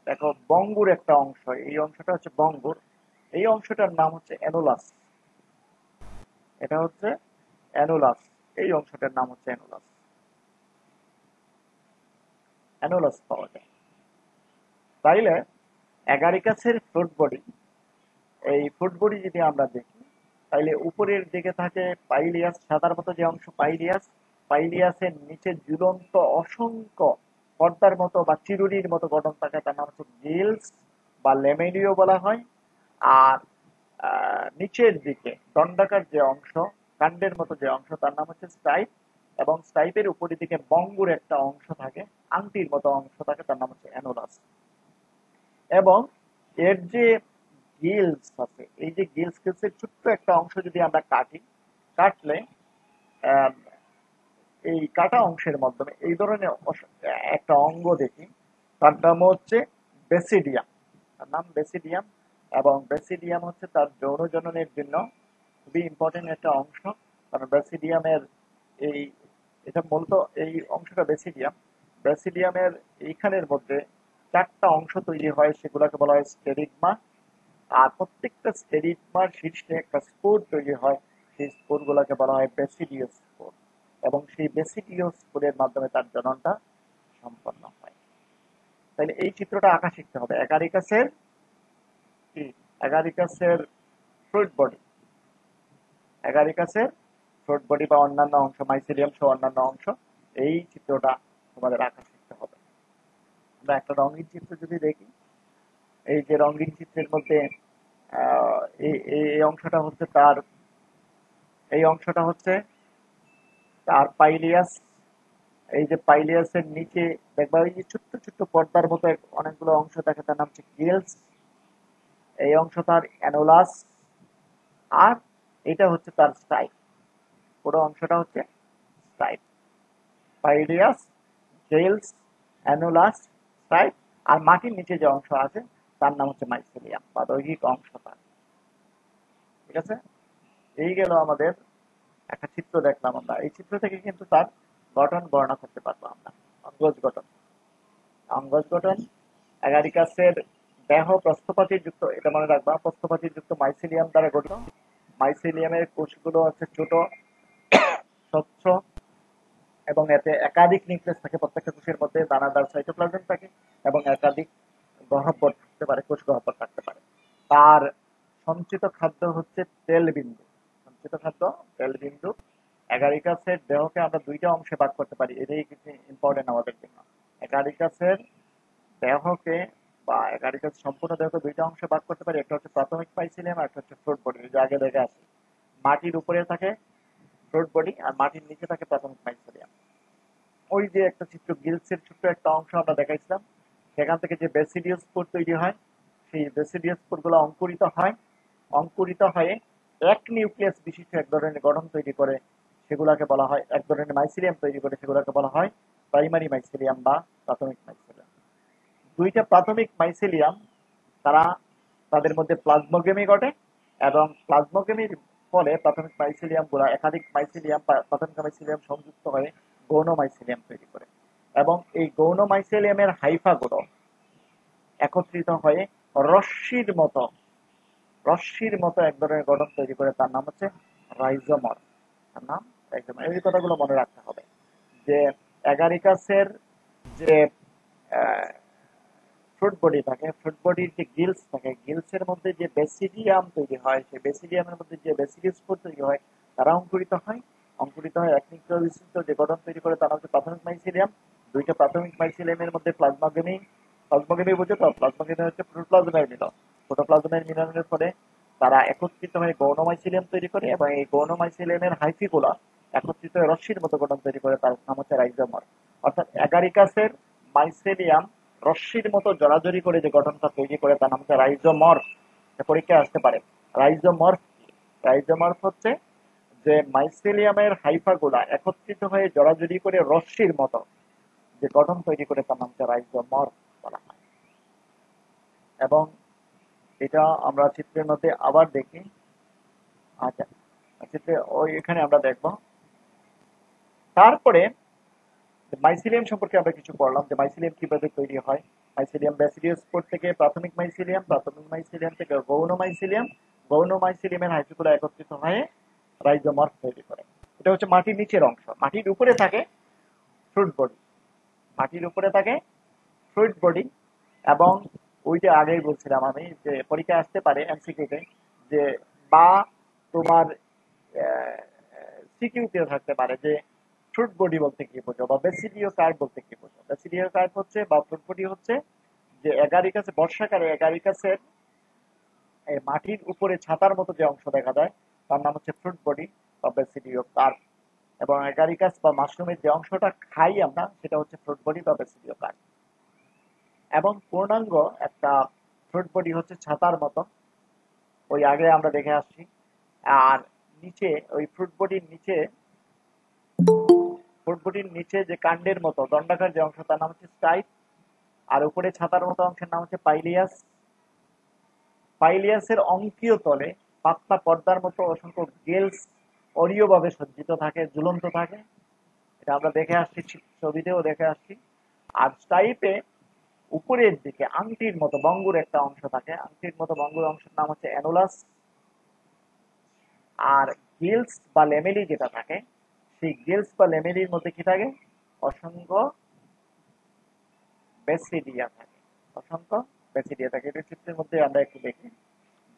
Speaker 1: দেখো বঙ্গুর একটা অংশ, এই অংশটা হচ্ছে বঙ্গুর, এই অংশটার নাম হচ্ছে অ্যানুলাস। এটা হচ্ছে অ্যানুলাস, এই অংশটার নাম হচ্ছে অ্যানুলাস। অ্যানুলাস পাওয়া যায়। তাইলে এগারিকাসের ফ্রুট বডি, এই ফ্রুট বডি যদি আমরা দেখি, তাইলে উপরের দিকে থাকে পাইলিয়াস, সাদার মতো যে অংশ পাইলিয়াস, পাইলিয়াসের নিচে ঝুলন্ত অসংখ্য পর্দার মতো বা চিরুনির মতো গঠন থাকে, তার নাম হচ্ছে গিলস বা লেমেলিও বলা হয়। আর নিচের দিকে দণ্ডাকার যে অংশ, কাণ্ডের মতো যে অংশ, তার নাম হচ্ছে স্টাইপ, এবং স্টাইপের উপরের দিকে বঙ্গুর একটা অংশ থাকে, আংটির মতো অংশ থাকে, তার নাম হচ্ছে অ্যানুলাস। এবং এর যে গিলস আছে, এই যে গিলসের ছোট্ট একটা অংশ যদি আমরা কাটলে এই কাটা অংশের মাধ্যমে এই ধরনের একটা অঙ্গ দেখি, তার নাম হচ্ছে বেসিডিয়াম। তার নাম বেসিডিয়াম, এবং বেসিডিয়াম হচ্ছে তার যৌন জননের জন্য খুবই ইম্পর্টেন্ট একটা অংশ। কারণ বেসিডিয়ামের এই এটা মূলত এই অংশটা বেসিডিয়ামের এইখানের মধ্যে 4টা অংশ তৈরি হয়, সেগুলোকে বলা হয় স্টেরিগমা। আর প্রত্যেকটা স্টেরিগমার শীর্ষে একটা স্পোর তৈরি হয়, সেই স্পোর গুলাকে বলা হয় বেসিডিয়াস স্পোর, এবং সেই বেসিডিয়াস স্পোরের মাধ্যমে তার জননটা সম্পন্ন হয়। তাহলে এই চিত্রটা আঁকা শিখতে হবে। এগারিকাসের কি অ্যাগারিকাসের ফ্রুট বডি, অ্যাগারিকাসের ফ্রুট বডি বা অন্যান্য অংশ, মাইসিলিয়াম সহ অন্যান্য অংশ, এই চিত্রটা তোমাদের আঁকা শিখতে হবে। আমরা একটা রঙিন চিত্র যদি দেখি, এই যে রঙিন চিত্রের মধ্যে এই অংশটা হচ্ছে তার, এই অংশটা হচ্ছে তার পাইলিয়াস। এই যে পাইলিয়াসের নিচে দেখবা ওই যে ছোট্ট ছোট্ট পর্দার মতো অনেকগুলো অংশ থাকে, তার নাম হচ্ছে গিলস। এই অংশ তার অ্যানোলাস, আর এটা হচ্ছে তার স্টাইপ। পুরো অংশটা হচ্ছে স্টাইপ, পাইলিয়াস, গিলস, অ্যানোলাস, স্টাইপ, আর মাটির নিচে যে অংশ আছে তার নাম হচ্ছে মাইসিলিয়াম বা দৈহিক অংশ তার। ঠিক আছে, এই গেল আমাদের একটা চিত্র দেখলাম আমরা। এই চিত্র থেকে কিন্তু তার গঠন বর্ণনা করতে পারবো আমরা। অঙ্গজ গঠন, অঙ্গজ গঠন অ্যাগারিকাসের দেহ প্রস্থপাতি যুক্ত, এটা মনে রাখবা, প্রস্থপাতি যুক্ত মাইসিলিয়াম দ্বারা গঠিত। মাইসিলিয়ামের কোষগুলো হচ্ছে ছোট, স্বচ্ছ, এবং এতে একাধিক নিউক্লিয়াস থাকে। প্রত্যেকটা কোষের মধ্যে দানাদার সাইটোপ্লাজম থাকে এবং একাধিক গহ্বর থাকতে পারে, কোষ গহ্বর থাকতে পারে। তার সঞ্চিত খাদ্য হচ্ছে তেল বিন্দু, সঞ্চিত খাদ্য তেল বিন্দু। অ্যাগারিকাসের দেহকে আমরা দুইটা অংশে ভাগ করতে পারি, এটাই কিছু ইম্পর্টেন্ট আমাদের জন্য। অ্যাগারিকাসের দেহকে বা অ্যাগারিকাস সম্পূর্ণ দেহকে দুইটা অংশে ভাগ করতে পারি, একটা হচ্ছে প্রাথমিক মাইসিলিয়াম আর একটা হচ্ছে ফ্রুট বডি। যে আগে দেখে আসি, মাটির উপরে থাকে ফ্রুট বডি আর মাটির নিচে থাকে প্রাথমিক মাইসিলিয়াম। ওই যে একটা চিত্র গিলসের ছোট্ট একটা অংশ আমরা দেখাইছিলাম, সেখান থেকে যে বেসিডিয়াস স্পোর তৈরি হয়, সেই বেসিডিয়াস স্পোর গুলো অঙ্কুরিত হয়, অঙ্কুরিত হয়ে এক নিউক্লিয়াস বিশিষ্ট এক ধরনের গঠন তৈরি করে, সেগুলোকে বলা হয়, এক ধরনের মাইসিলিয়াম তৈরি করে, সেগুলোকে বলা হয় প্রাইমারি মাইসিলিয়াম বা প্রাথমিক মাইসিলিয়াম। দুইটা প্রাথমিক মাইসিলিয়াম, তারা তাদের মধ্যে প্লাজমোগেমি ঘটে, এবং প্লাজমোগেমির ফলে প্রাথমিক মাইসিলিয়াম গুলা একাধিক মাইসিলিয়াম বা প্রাথমিক মাইসিলিয়াম সংযুক্ত হয়ে গৌণ মাইসিলিয়াম তৈরি করে, এবং এই গৌণ মাইসিলিয়ামের হাইফা গুলো একত্রিত হয়ে রশ্মির মতো, রশ্মির মতো এক ধরনের গঠন তৈরি করে, তার নাম হচ্ছে রাইজোমার। তার নাম রাইজোমার। এই কথাগুলো মনে রাখতে হবে যে অ্যাগারিকাসের যে ফ্রুট বডি থাকে, ফ্রুট বডির যে গিলস থাকে, গিলসের মধ্যে যে বেসিডিয়াম তৈরি হয়, সেই বেসিডিয়ামের মধ্যে যে বেসিডিয়াস স্পোর তৈরি হয়, তারা অঙ্কুরিত হয়, অঙ্কুরিত হয় এক নিউক্লিয়াস বিশিষ্ট যে গঠন তৈরি করে, তারা হচ্ছে প্রাথমিক মাইসিলিয়াম। দুইটা প্রাথমিক মাইসিলিয়ামের মধ্যে প্লাজমোগেমি, প্লাজমোগেমি বুঝে তো, প্লাজমোগেমি হচ্ছে প্রোটোপ্লাজমের মিলন। প্রোটোপ্লাজমের মিলনের ফলে তারা একত্রিত হয়ে গৌণ মাইসিলিয়াম তৈরি করে, এবং এই গৌণ মাইসিলিয়ামের হাইফিগুলা একত্রিত হয়ে রশ্মির মতো গঠন তৈরি করে, তার নাম হচ্ছে রাইজোমার। অর্থাৎ অ্যাগারিকাসের মাইসিলিয়াম রশ্মির মতো জড়াজড়ি করে যে গঠনটা তৈরি করে, তার নাম হচ্ছে রাইজোমর্ফ। পরীক্ষায় আসতে পারে রাইজোমর্ফ। রাইজোমর্ফ হচ্ছে যে মাইসিলিয়ামের হাইফা গুলা একত্রিত হয়ে জড়াজড়ি করে রশ্মির মতো যে গঠন তৈরি করে, তার নাম হচ্ছে রাইজোমর্ফ বলা হয়। এবং এটা আমরা চিত্রের মধ্যে আবার দেখি। আচ্ছা, চিত্রে ওই এখানে আমরা দেখব। তারপরে মাইসিলিয়াম সম্পর্কে আমরা কিছু পড়লাম, যে মাইসিলিয়াম কিভাবে তৈরি হয়। মাইসিলিয়াম ব্যাসিডিয়াস স্পোর থেকে প্রাথমিক মাইসিলিয়াম, প্রাথমিক মাইসিলিয়াম থেকে গৌণ মাইসিলিয়াম, গৌণ মাইসিলিয়ামের হাইফিগুলো একত্রিত হয়ে রাইজোমর্ফ তৈরি করে। এটা হচ্ছে মাটির নিচের অংশ। মাটির উপরে থাকে ফ্রুট বডি, মাটির উপরে থাকে ফ্রুট বডি। এবং ওইটা আগেই বলছিলাম আমি, যে পরীক্ষা আসতে পারে এমসিকিউতে, যে বা তোমার সিকিউতে থাকতে পারে যে ফ্রুট বডি বলতে কি বোঝো, বা বেসিডিও কার্ড বলতে কি বোঝো। বেসিডিও কার্ড হচ্ছে বা ফ্রুট বডি হচ্ছে যে অ্যাগারিকাসে বর্ষাকালে অ্যাগারিকাসের মাটির উপরে ছাতার মতো যে অংশ দেখা যায়, তার নাম হচ্ছে ফ্রুট বডি বা বেসিডিও কার্ড। এবং অ্যাগারিকাস বা মাশরুমের যে অংশটা খাই আমরা, সেটা হচ্ছে ফ্রুট বডি বা বেসিডিও কার্ড। এবং পূর্ণাঙ্গ একটা ফ্রুট বডি হচ্ছে ছাতার মতো, ওই আগে আমরা দেখে আসছি। আর নিচে ওই ফ্রুট বডির নিচে যে কাণ্ডের মতো দণ্ডাকার যে অংশ, তার নাম হচ্ছে স্টাইপ। আর উপরে ছাতার মতো অংশের নাম হচ্ছে পাইলিয়াস। পাইলিয়াসের অঙ্কীয় তলে পাতলা পর্দার মতো অসংখ্য গেলস অরীয় ভাবে সজ্জিত থাকে, ঝুলন্ত থাকে। এটা আমরা দেখে আসছি, ছবিতেও দেখে আসছি। আর স্টাইপে উপরের দিকে আংটির মতো বঙ্গুর একটা অংশ থাকে, আংটির মতো বঙ্গুর অংশের নাম হচ্ছে অ্যানোলাস। আর গিলস বা লেমেলি যেটা থাকে, সেই গিলস বা লেমেলির মধ্যে কি থাকে, অসংখ্য বেসিডিয়া থাকে, অসংখ্য বেসিডিয়া থাকে। এটা চিত্রের মধ্যে আমরা একটু দেখি।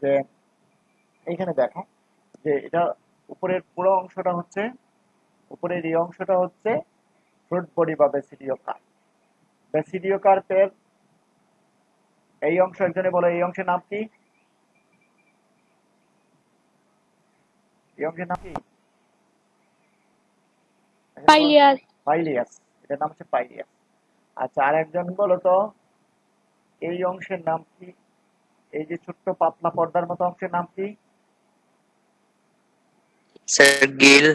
Speaker 1: যে এইখানে দেখো যে এটা উপরের পুরো অংশটা হচ্ছে, উপরের এই অংশটা হচ্ছে ফ্রুট বডি বা বেসিডিও কার্প। বেসিডিও কার্পের এই অংশ একজনে বলো, এই অংশের নাম কি? এই অংশের নাম কি?
Speaker 2: পাইলিয়াস।
Speaker 1: পাইলিয়াস, এটার নাম হচ্ছে পাইলিয়াস। আচ্ছা, আর একজন বলো তো এই অংশের নাম কি? এই যে ছোট্ট পাতলা পর্দার মতো অংশের নাম কি?
Speaker 3: স্যার গিল।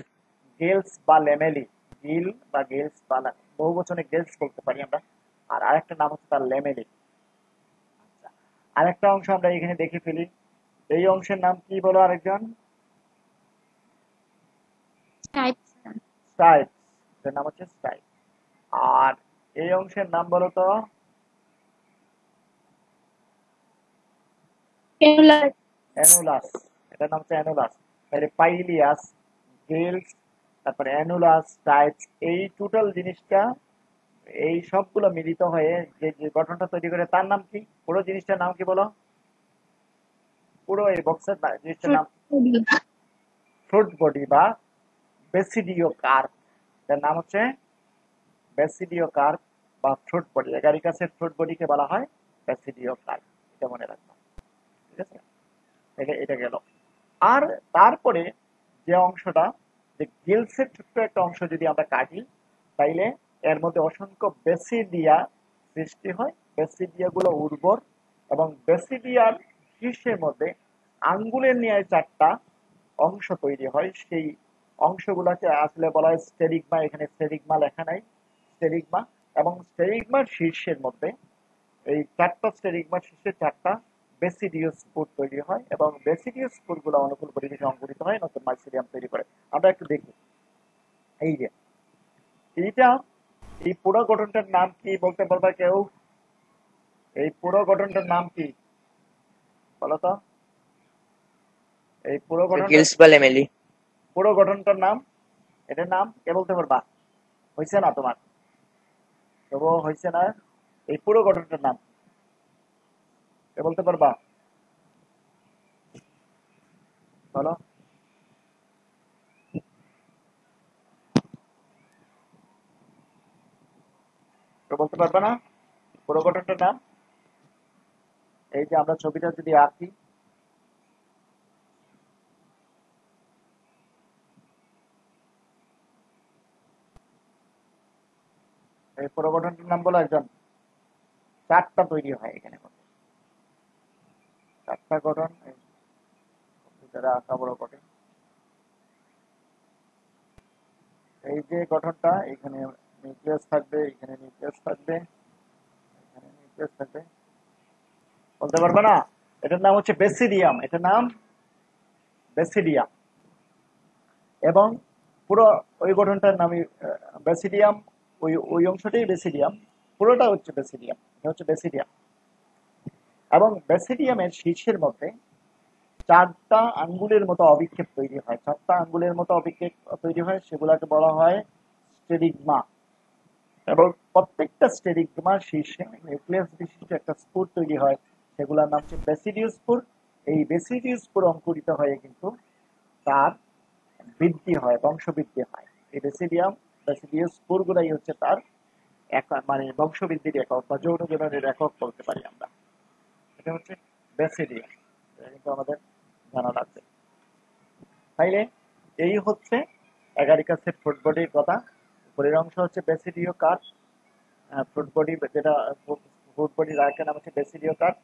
Speaker 1: গিলস বা লেমেলি। গিল বা গিলস বা বহু বচনে গিলস বলতে পারি আমরা। আর আরেকটা নাম হচ্ছে তার লেমেলি। আচ্ছা, আরেকটা অংশ আমরা এখানে দেখে ফেলি। এই অংশের নাম কি বলো আরেকজন?
Speaker 4: স্ট্রাইপস।
Speaker 1: স্টাইপ। এটার নাম হচ্ছে স্টাইপ। আর এই অংশের নাম বলো তো?
Speaker 2: ক্যানুলাস।
Speaker 1: অ্যানুলাস। এটার নাম হচ্ছে অ্যানুলাস। তাহলে পাইলিয়াস, গিলস, তারপরে অ্যানুলাস, স্টাইপস, এই টোটাল জিনিসটা, এই সবগুলো মিলিত হয়ে যে যে গঠনটা তৈরি করে তার নাম কি? পুরো জিনিসটার নাম কি বলো? পুরো এই বক্সের জিনিসটার নাম ফ্রুট বডি বা বেসিডিও কার্প। এর নাম হচ্ছে বেসিডিও কার্প বা ফ্রুট বডি। এগারিকাসের ফ্রুট বডিকে বলা হয় বেসিডিও কার্প। এটা মনে রাখবা, ঠিক আছে? এটা গেল। আর তারপরে যে অংশটা, যে গিলসের ছোট্ট একটা অংশ যদি আমরা কাটি, তাইলে এর মধ্যে অসংখ্য বেসিডিয়া সৃষ্টি হয়। বেসিডিয়া গুলো উর্বর, এবং বেসিডিয়ার শীর্ষের মধ্যে আঙ্গুলের ন্যায় চারটা অংশ তৈরি হয়। সেই অংশগুলোকে আসলে বলা হয় স্টেরিগমা। এখানে স্টেরিগমা লেখা নাই, স্টেরিগমা। এবং স্টেরিগমার শীর্ষের মধ্যে, এই চারটা স্টেরিগমার শীর্ষে চারটা বেসিডিয়াস স্পোর তৈরি হয়, এবং বেসিডিয়াস স্পোর গুলো অনুকূল পরিবেশে অঙ্কুরিত হয়, নতুন মাইসিলিয়াম তৈরি করে। আমরা একটু দেখি। এই যে এইটা, এই পুরো গঠনটার নাম কি বলতে পারবা কেউ? এই পুরো গঠনটার নাম কি বলতো? এই পুরো গঠনটা,
Speaker 3: গিলস বা লেমেলি।
Speaker 1: পুরো গঠনটার নাম, এটার নাম কে বলতে পারবা? হয়েছে না তোমার? তবুও হয়েছে না। এই পুরো গঠনটার নাম কে বলতে পারবা? বলো। কেউ বলতে পারবে না পুরো গঠনটার নাম? এই যে আমরা ছবিটা যদি আঁকি, এই পুরো গঠনটার নাম বলো একজন। চারটা তৈরি হয় এখানে, চারটা গঠন। কম্পিউটারে আঁকা বড় কঠিন। এই যে গঠনটা, এখানে নিউক্লিয়াস থাকবে, এখানে নিউক্লিয়াস থাকবে, এখানে নিউক্লিয়াস থাকবে। বলতে পারবে না? এটার নাম হচ্ছে বেসিডিয়াম। এটার নাম বেসিডিয়াম। এবং পুরো ওই গঠনটার নামই বেসিডিয়াম। ওই ওই অংশটাই বেসিডিয়াম, পুরোটা হচ্ছে বেসিডিয়াম। এটা হচ্ছে বেসিডিয়াম। এবং বেসিডিয়ামের শীর্ষের মধ্যে চারটা আঙ্গুলের মতো অবিক্ষেপ তৈরি হয়। চারটা আঙ্গুলের মতো অবিক্ষেপ তৈরি হয়, সেগুলাকে বলা হয় স্টেরিগমা। এবং প্রত্যেকটা স্টেরিগমার শীর্ষে নিউক্লিয়াস বিশিষ্ট একটা স্পুর তৈরি হয়, সেগুলোর নাম হচ্ছে বেসিডিয় স্পুর। এই বেসিডিয় স্পুর অঙ্কুরিত হয়ে কিন্তু তার বৃদ্ধি হয়, বংশবৃদ্ধি হয়। এই বেসিডিয় স্পুর গুলাই হচ্ছে তার মানে বংশবৃদ্ধির একক বা যৌন জননের একক বলতে পারি আমরা। এটা হচ্ছে বেসিডিয়াম। এটা কিন্তু আমাদের জানা লাগবে। তাইলে এই হচ্ছে এগারিকাসের ফ্রুট বডির কথা। উপরের অংশ হচ্ছে বেসিডিও কার্প, ফ্রুট বডি, যেটা ফ্রুট বডির আরেকটা নাম হচ্ছে বেসিডিও কার্প।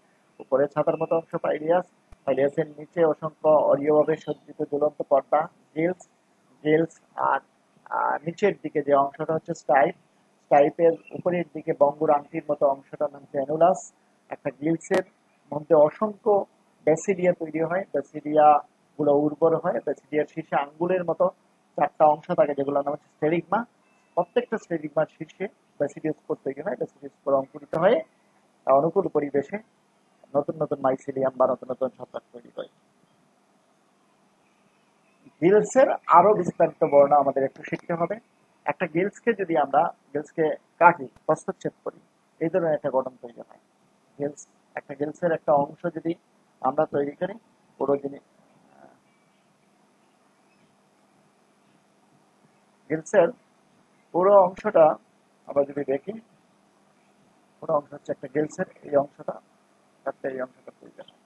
Speaker 1: উপরে ছাতার মতো অংশ পাইলিয়াস। পাইলিয়াসের নিচে অসংখ্য অরীয়ভাবে সজ্জিত ঝুলন্ত পর্দা, গিলস। গিলস। আর নিচের দিকে যে অংশটা হচ্ছে স্টাইপ। স্টাইপের উপরের দিকে বঙ্গুর আংটির মতো অংশটার নাম হচ্ছে অ্যানুলাস। একটা গিলসের মধ্যে অসংখ্য ব্যাসিডিয়া তৈরি হয়, ব্যাসিডিয়া গুলো উর্বর হয়। ব্যাসিডিয়ার শীর্ষে আঙ্গুলের মতো চারটা অংশ থাকে, যেগুলোর নাম হচ্ছে স্টেরিগমা। প্রত্যেকটা স্টেরিগমার শীর্ষে ব্যাসিডিয়াস স্পোর তৈরি হয়। ব্যাসিডিয়াস স্পোর অঙ্কুরিত হয়ে অনুকূল পরিবেশে নতুন নতুন মাইসিলিয়াম বা নতুন নতুন ছত্রাক তৈরি হয়। গিলসের আরো বিস্তারিত বর্ণনা আমাদের একটু শিখতে হবে। একটা গিলসকে যদি আমরা গিলসকে কাটি, প্রস্থচ্ছেদ করি, এই ধরনের একটা গঠন তৈরি হয়। গিলস, একটা গিলসের একটা অংশ যদি আমরা তৈরি করি পুরো জিনিস। গিলসের পুরো অংশটা আমরা যদি দেখি, পুরো অংশ হচ্ছে একটা গিলসের এই অংশটা, তাতে এই অংশটা তৈরি হয়।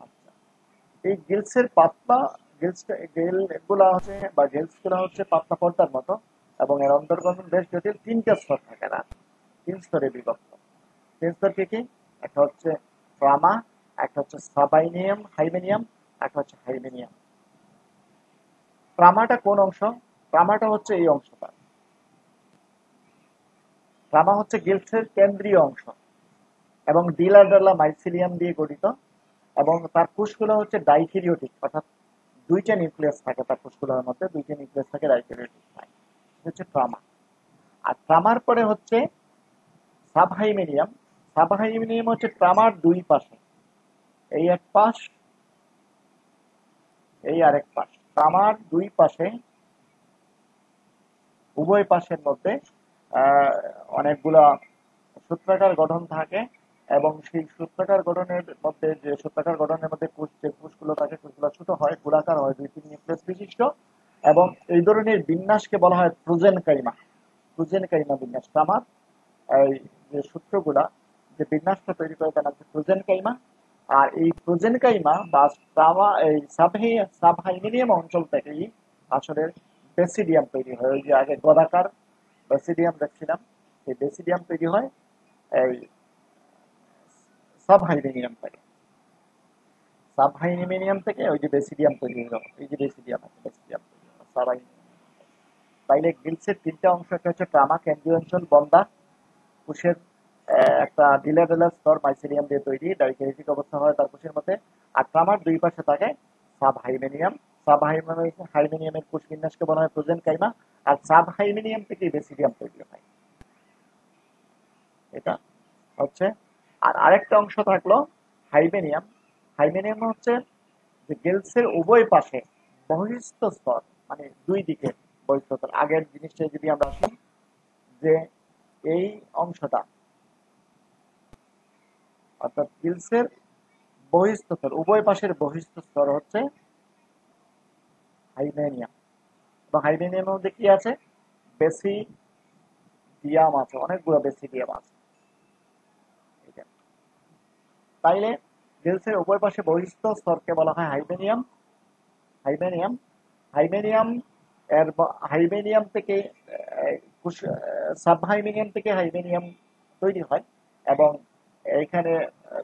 Speaker 1: আচ্ছা, এই গিলসের পাতলা গিল গুলা হচ্ছে বা গিলস গুলা হচ্ছে পাতলা পর্দার মতো, এবং এর অন্তর্গঠন বেশ জটিল। 3টা স্তর থাকে না, 3 স্তরে বিভক্ত। 3 স্তর কি? একটা হচ্ছে ট্রামা, একটা হচ্ছে সাবাইনিয়াম হাইমেনিয়াম, একটা হচ্ছে হাইমেনিয়াম। ট্রামাটা কোন অংশ? ট্রামাটা হচ্ছে এই অংশটা। ট্রামা হচ্ছে গিলসের কেন্দ্রীয় অংশ এবং ডিলাডালা মাইসিলিয়াম দিয়ে গঠিত, এবং তার কোষগুলো হচ্ছে ডাইক্যারিওটিক, অর্থাৎ 2টা নিউক্লিয়াস থাকে তার কোষগুলোর মধ্যে, 2টা নিউক্লিয়াস থাকে, ডাইক্যারিওটিক হয়। হচ্ছে ট্রামা। আর ট্রামার পরে হচ্ছে সাবহাইমেনিয়াম। সাবহাইমেনিয়াম হচ্ছে ট্রামার 2 পাশে, এই এক পাশ, এই আরেক পাশ। ট্রামার 2 পাশে, উভয় পাশের মধ্যে অনেকগুলা সূত্রাকার গঠন থাকে, এবং সেই সূত্রাকার গঠনের মধ্যে যে কোষগুলো থাকে, কোষগুলো ছোট হয়, গোলাকার হয়, 2-3 নিউক্লিয়াস বিশিষ্ট, এবং এই ধরনের বিন্যাসকে বলা হয় প্রোজেনকাইমা। প্রোজেনকাইমা বিন্যাস। ট্রামার এই যে সূত্রগুলা, যে বিন্যাসটা তৈরি করে তার নাম হচ্ছে প্রোজেনকাইমা। আর এই প্রোজেনকাইমা বা ট্রামা, এই সাবহাইমেনিয়াম অঞ্চল থেকেই আসলে বেসিডিয়াম তৈরি হয়। ওই যে আগে গদাকার বেসিডিয়াম দেখছিলাম, এই বেসিডিয়াম তৈরি হয় এই সাবহাইমেনিয়াম থেকে। সাবহাইমেনিয়াম থেকে ওই যে বেসিডিয়াম তৈরি হলো, এই যে বেসিডিয়াম আছে, বেসিডিয়াম তৈরি হলো সাবহাইমেনিয়াম। তাইলে গিলসের 3টা অংশ, একটা হচ্ছে ট্রামা কেন্দ্রীয় অঞ্চল, বন্দা কোষের একটা ডিলাডালার স্তর মাইসিলিয়াম দিয়ে তৈরি, ডাইক্যারিওটিক অবস্থা হয় তার কোষের মধ্যে। আর ট্রামার 2 পাশে থাকে সাবহাইমেনিয়াম। হাইমেনিয়ামের কোষ বিন্যাসকে বলা হয় প্রোজেনকাইমা, আর সাবহাইমেনিয়াম থেকে বেসিডিয়াম তৈরি হয়। এটা হচ্ছে। আর আরেকটা অংশ থাকলো হাইমেনিয়াম। হাইমেনিয়াম হচ্ছে যে গিলসের উভয় পাশে বহিস্থ স্তর, মানে 2 দিকে বহিস্থ স্তর। আগের জিনিসটা যদি আমরা আসি, যে এই অংশটা অর্থাৎ গিলসের বহিস্থ স্তর, উভয় পাশের বহিস্থ স্তর হচ্ছে হাইমেনিয়াম। এবং হাইমেনিয়ামের মধ্যে কি আছে? বেসিডিয়াম আছে, অনেকগুলো বেসিডিয়াম আছে। তাইলে গিলসের উভয় পাশে বহিস্থ স্তরকে বলা হয় হাইমেনিয়াম। হাইমেনিয়াম হাইমেনিয়াম এর হাইমেনিয়াম থেকে সাবহাইমেনিয়াম থেকে হাইমেনিয়াম তৈরি হয়, এবং এখানে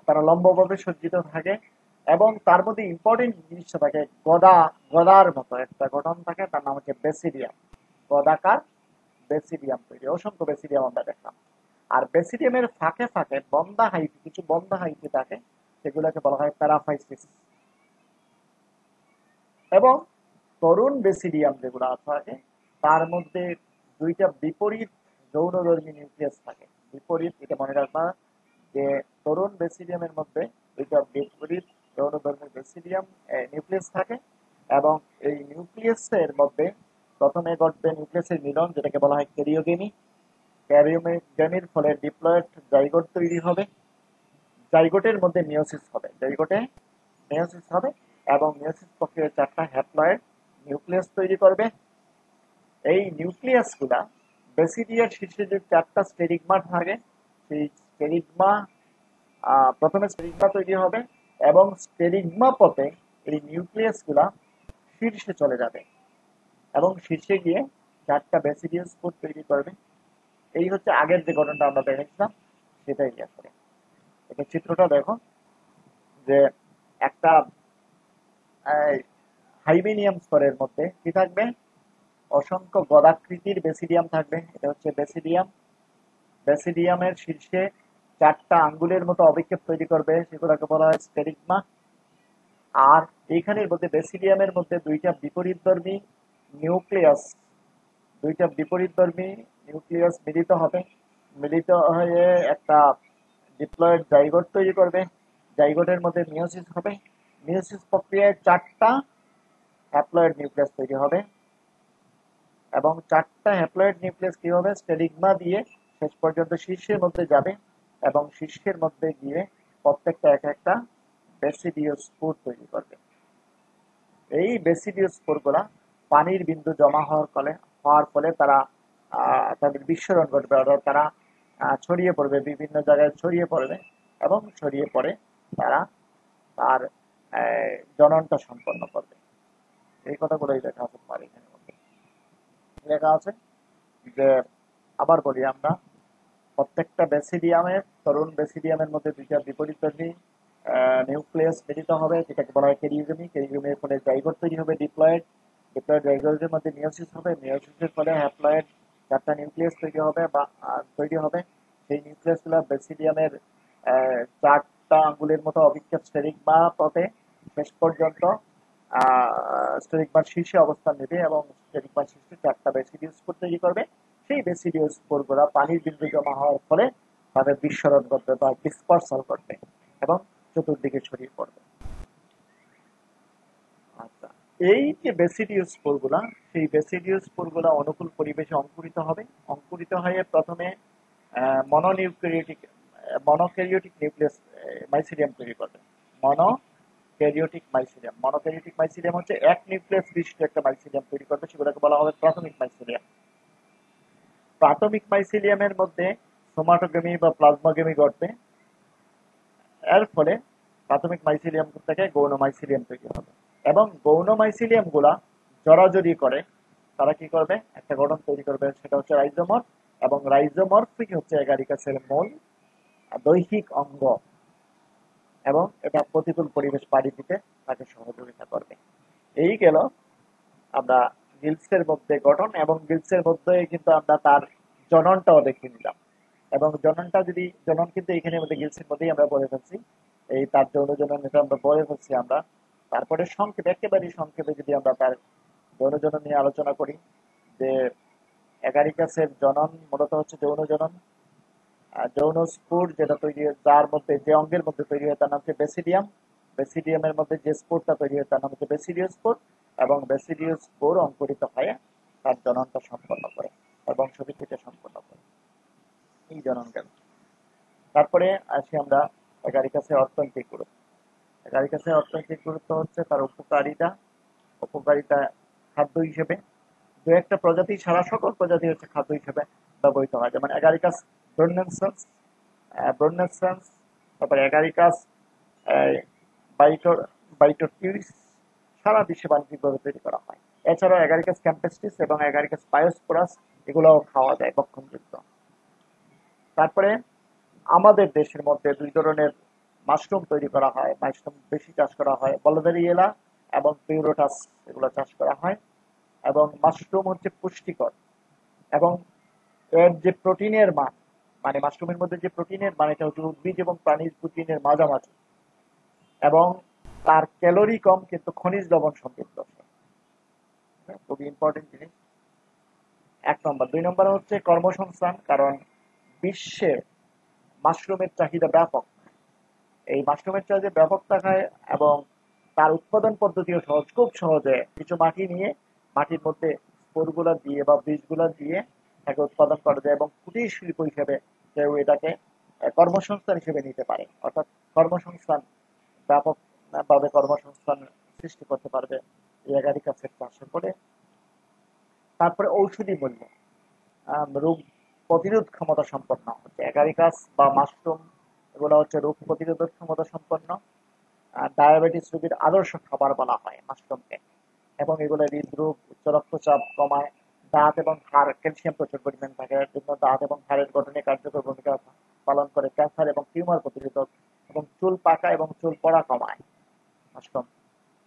Speaker 1: তারা লম্বভাবে সজ্জিত থাকে, এবং তার মধ্যে ইম্পর্টেন্ট জিনিসটা থাকে গদার মতো একটা গঠন থাকে, তার নাম হচ্ছে বেসিডিয়াম। গদাকার বেসিডিয়াম তৈরি, অসংখ্য বেসিডিয়াম আমরা দেখলাম। আর বেসিডিয়ামের ফাঁকে ফাঁকে কিছু বন্ধা হাইফি থাকে, সেগুলোকে বলা হয় প্যারাফাইসিস। এবং তরুণ বেসিডিয়াম যেগুলো থাকে, তার মধ্যে 2টা বিপরীত যৌনধর্মী নিউক্লিয়াস থাকে। বিপরীত, এটা মনে রাখবা যে তরুণ বেসিডিয়ামের মধ্যে 2টা বিপরীত যৌনধর্মী বেসিডিয়াম নিউক্লিয়াস থাকে, এবং এই নিউক্লিয়াসের মধ্যে প্রথমে ঘটবে নিউক্লিয়াসের মিলন, যেটাকে বলা হয় ক্যারিওগেমি। ক্যারিওগেমির ফলে ডিপ্লয়েড জাইগোট তৈরি হবে। জাইগোটের মধ্যে মিওসিস হবে, এবং মিওসিস প্রক্রিয়ায় 4টা হ্যাপ্লয়েড নিউক্লিয়াস তৈরি করবে। এই নিউক্লিয়াস গুলা বেসিডিয়ার শীর্ষে যে 4টা স্টেরিগমা থাকে, সেই স্টেরিগমা, প্রথমে স্টেরিগমা তৈরি হবে, এবং স্টেরিগমা পথে এই নিউক্লিয়াস গুলা শীর্ষে চলে যাবে, এবং শীর্ষে গিয়ে 4টা বেসিডিয়াস কোড তৈরি করবে। এই হচ্ছে আগের যে গঠনটা আমরা দেখেছিলাম, সেটাই আসলে। এটা চিত্রটা দেখো, যে একটা হাইমেনিয়াম স্তরের মধ্যে কি থাকবে? অসংখ্য গদাকৃতির বেসিডিয়াম থাকবে, এটা হচ্ছে বেসিডিয়াম। বেসিডিয়ামের শীর্ষে 4টা আঙ্গুলের মতো অবিক্ষেপ তৈরি করবে, সেগুলোকে বলা হয় স্টেরিগমা। আর এইখানের মধ্যে বেসিডিয়ামের মধ্যে 2টা বিপরীতধর্মী নিউক্লিয়াস মিলিত হয়ে একটা ডিপ্লয়েড জাইগোট তৈরি করবে। জাইগোটের মধ্যে মিওসিস হবে। মিওসিস প্রক্রিয়ায় 4টা হ্যাপ্লয়েড নিউক্লিয়াস তৈরি হবে, এবং 4টা হ্যাপ্লয়েড নিউক্লিয়াস কি হবে? স্টেরিগমা দিয়ে শেষ পর্যন্ত শীর্ষের মধ্যে যাবে, এবং শীর্ষের মধ্যে গিয়ে প্রত্যেকটা একটা বেসিডিওস্পোর তৈরি করবে। এই বেসিডিওস্পোর গুলা পানির বিন্দু জমা হওয়ার ফলে তারা তাদের বিস্ফোরণ ঘটবে, অর্থাৎ তারা ছড়িয়ে পড়বে, বিভিন্ন জায়গায় ছড়িয়ে পড়বে এবং ছড়িয়ে পড়ে তারা তার জননটা সম্পন্ন করবে। এই কথাগুলোই লেখা আছে তোমার এখানে মধ্যে লেখা আছে। যে আবার বলি, আমরা প্রত্যেকটা তরুণ বেসিডিয়ামের মধ্যে দুইটা বিপরীতধর্মী নিউক্লিয়াস মিলিত হবে, যেটাকে বলা হয় ক্যারিওজমি। ক্যারিওজমির ফলে জাইগোট তৈরি হবে, ডিপ্লয়েড জাইগোটের মধ্যে মিয়োসিস হবে, মিয়োসিসের ফলে হ্যাপ্লয়েড চারটা নিউক্লিয়াস তৈরি হবে। সেই নিউক্লিয়াস গুলো বেসিডিয়ামের চারটা আঙ্গুলের মতো অবিক্ষেপ স্টেরিক বা পথে শেষ পর্যন্ত স্টেরিক বার শীর্ষে অবস্থান নেবে এবং স্টেরিক বার শীর্ষে চারটা বেসিডিওস্পোর তৈরি করবে। সেই বেসিডিওস্পোর গুলা পানির বিন্দু জমা হওয়ার ফলে তাদের বিস্ফোরণ করবে বা ডিসপার্সাল করবে এবং চতুর্দিকে ছড়িয়ে পড়বে। আচ্ছা, এই যে বেসিডিওস্পোর গুলা, সেই বেসিডিওস্পোর গুলা অনুকূল পরিবেশে অঙ্কুরিত হয়ে প্রথমে মনোক্যারিওটিক নিউক্লিয়াস মাইসিডিয়াম তৈরি করবে। মনোক্যারিওটিক মাইসিডিয়াম হচ্ছে এক নিউক্লিয়াস বিশিষ্ট একটা মাইসিডিয়াম তৈরি করবে, সেগুলোকে বলা হবে প্রাথমিক মাইসিডিয়াম। প্রাথমিক মাইসিডিয়ামের মধ্যে সোমাটোগেমি বা প্লাজমোগেমি ঘটবে। এর ফলে প্রাথমিক মাইসিডিয়াম থেকে গৌণ মাইসিডিয়াম তৈরি হবে এবং গৌণ মাইসিডিয়াম গুলা জড়াজড়ি করে তারা কি করবে, একটা গঠন তৈরি করবে, সেটা হচ্ছে রাইজোমর। এবং রাইজোমরফিক হচ্ছে এগারিকাসের মূল দৈহিক অঙ্গ এবং এটা প্রতিকূল পরিবেশ পাড়ি দিতে তাকে সহযোগিতা করবে। এই গেল আমরা গিলসের মধ্যে গঠন, এবং গিলসের মধ্যে কিন্তু আমরা তার জননটাও দেখে নিলাম। এবং জনন কিন্তু এখানে মধ্যে গিলসের মধ্যেই আমরা বলে ফেলছি, এই তার যৌন জনন এটা আমরা বলে ফেলছি আমরা। তারপরে একেবারে সংক্ষেপে যদি আমরা তার যৌন জনন নিয়ে আলোচনা করি, যে এগারিকাসের জনন মূলত হচ্ছে যৌন জনন। যৌন স্পোর যেটা তৈরি হয়, যার মধ্যে যে অঙ্গের মধ্যে তৈরি হয় তার নাম হচ্ছে বেসিডিয়াম। বেসিডিয়ামের মধ্যে যে স্পোরটা তৈরি হয় তার নাম হচ্ছে বেসিডিওস্পোর, এবং বেসিডিওস্পোর অঙ্কুরিত হয়ে তার জননটা সম্পন্ন করে, তার বংশবৃদ্ধিটা সম্পন্ন করে। এই জনন গেল। তারপরে আসি আমরা এগারিকাসের অর্থনৈতিক গুরুত্ব। এগারিকাসের অর্থনৈতিক গুরুত্ব হচ্ছে তার উপকারিতা খাদ্য হিসেবে। দু একটা প্রজাতি ছাড়া সকল প্রজাতি হচ্ছে খাদ্য হিসেবে ব্যবহৃত হয়, যেমন এগারিকাস ব্রুনেসেন্স, তারপরে এগারিকাস বাইটোটিউস সারা বিশ্বে বাণিজ্যিকভাবে তৈরি করা হয়। এছাড়াও এগারিকাস ক্যাম্পেস্টিস এবং এগারিকাস পায়োস্পোরাস এগুলোও খাওয়া যায়, ভক্ষণযোগ্য। তারপরে আমাদের দেশের মধ্যে দুই ধরনের মাশরুম তৈরি করা হয়, মাশরুম বেশি চাষ করা হয়, বলভেরিয়েলা এবং পিউরোটাস, এগুলো চাষ করা হয়। এবং মাশরুম হচ্ছে পুষ্টিকর, এবং এর যে প্রোটিনের মান, মানে মাশরুমের মধ্যে যে প্রোটিনের মান, এটা হচ্ছে উদ্ভিদ এবং প্রাণীর প্রোটিনের মাঝামাঝি, এবং তার ক্যালোরি কম কিন্তু খনিজ লবণ সমৃদ্ধ। খুবই ইম্পর্টেন্ট জিনিস, 1 নম্বর। 2 নম্বর হচ্ছে কর্মসংস্থান, কারণ বিশ্বে মাশরুমের চাহিদা ব্যাপক। এই মাশরুমের চাহিদা ব্যাপক থাকায় এবং তার উৎপাদন পদ্ধতিও সহজ, খুব সহজে কিছু মাটি নিয়ে মাটির মধ্যে স্পোরগুলা দিয়ে বা বীজগুলা দিয়ে তাকে উৎপাদন করা যায়, এবং কুটির শিল্প হিসেবে কেউ এটাকে কর্মসংস্থান হিসেবে নিতে পারে, অর্থাৎ ব্যাপকভাবে কর্মসংস্থান সৃষ্টি করতে পারবে এই এগারিকাসের চাষের ফলে। তারপরে ঔষধি মূল্য, রোগ প্রতিরোধ ক্ষমতা সম্পন্ন হচ্ছে এগারিকাস বা মাশরুম, এগুলো হচ্ছে রোগ প্রতিরোধক ক্ষমতা সম্পন্ন। ডায়াবেটিস রোগীর আদর্শ খাবার বলা হয় মাশরুমকে, এবং এগুলো হৃদরোগ, উচ্চ রক্তচাপ কমায়। দাঁত এবং হাড়, ক্যালসিয়াম প্রচুর পরিমাণ থাকে, এর জন্য দাঁত এবং হাড়ের গঠনে কার্যকর ভূমিকা পালন করে। ক্যান্সার এবং টিউমার প্রতিরোধক, এবং চুল পাকা এবং চুল পড়া কমায় মাশরুম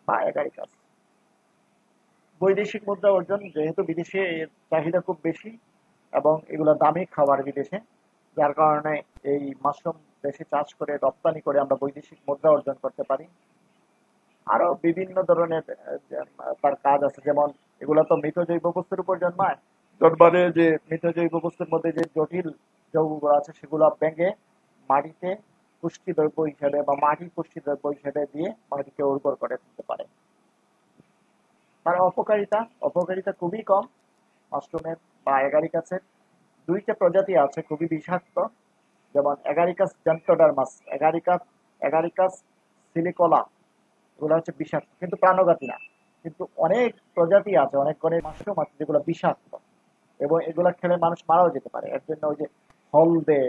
Speaker 1: বা এগারিকাস। বৈদেশিক মুদ্রা অর্জন, যেহেতু বিদেশে এর চাহিদা খুব বেশি এবং এগুলো দামি খাবার বিদেশে, যার কারণে এই মাশরুম দেশে চাষ করে রপ্তানি করে আমরা বৈদেশিক মুদ্রা অর্জন করতে পারি। আরো বিভিন্ন ধরনের তার কাজ আছে, যেমন এগুলো তো মৃত জৈব বস্তুর উপর জন্মালে যে মৃত জৈব বস্তুর মধ্যে যে জটিল যৌগগুলো আছে সেগুলো ভেঙে মাটিতে পুষ্টি দ্রব্য হিসেবে বা মাটির পুষ্টি দ্রব্য হিসেবে দিয়ে মাটিকে উর্বর করে তুলতে পারে। তার অপকারিতা খুবই কম মাশরুমের বা এগারিকাসের। 2টা প্রজাতি আছে খুবই বিষাক্ত, যেমন এগারিকাস জেন্টোডার্মাস, এগারিকাস সিলিকোলা, এগুলো হচ্ছে বিষাক্ত কিন্তু প্রাণঘাতী না। কিন্তু অনেক প্রজাতি আছে, অনেক অনেক মাশরুম আছে যেগুলো বিষাক্ত এবং এগুলা খেলে মানুষ মারাও যেতে পারে। এর জন্য ওই যে হলদে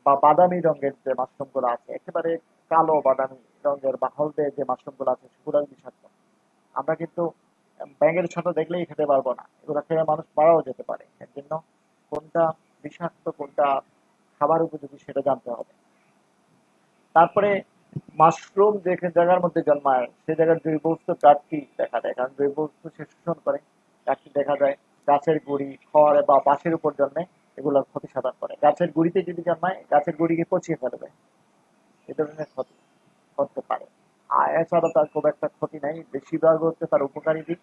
Speaker 1: বা বাদামি রঙের যে মাশরুম গুলো আছে, একেবারে কালো বাদামি রঙের বা হলদে যে মাশরুম গুলো আছে সেগুলো বিষাক্ত। আমরা কিন্তু ব্যাঙের ছাতা দেখলেই খেতে পারবো না, এগুলো খেলে মানুষ মারাও যেতে পারে। এর জন্য কোনটা বিষাক্ত কোনটা খাবার উপযোগী সেটা জানতে হবে। তারপরে মাশরুম যে জায়গার মধ্যে জন্মায় সে জায়গার জৈব বস্তু ঘাটতি দেখা দেয়, কারণ জৈব বস্তু সে শোষণ করে। ঘাটতি দেখা যায় গাছের গুড়ি, খড় বা বাঁশের উপর জন্মে, এগুলোর ক্ষতি সাধন করে। গাছের গুড়িতে যদি জন্মায় গাছের গুড়িকে পচিয়ে ফেলবে, এ ধরনের ক্ষতি করতে পারে। আর এছাড়া তার খুব একটা ক্ষতি নাই, বেশিরভাগ হচ্ছে তার উপকারী দিক।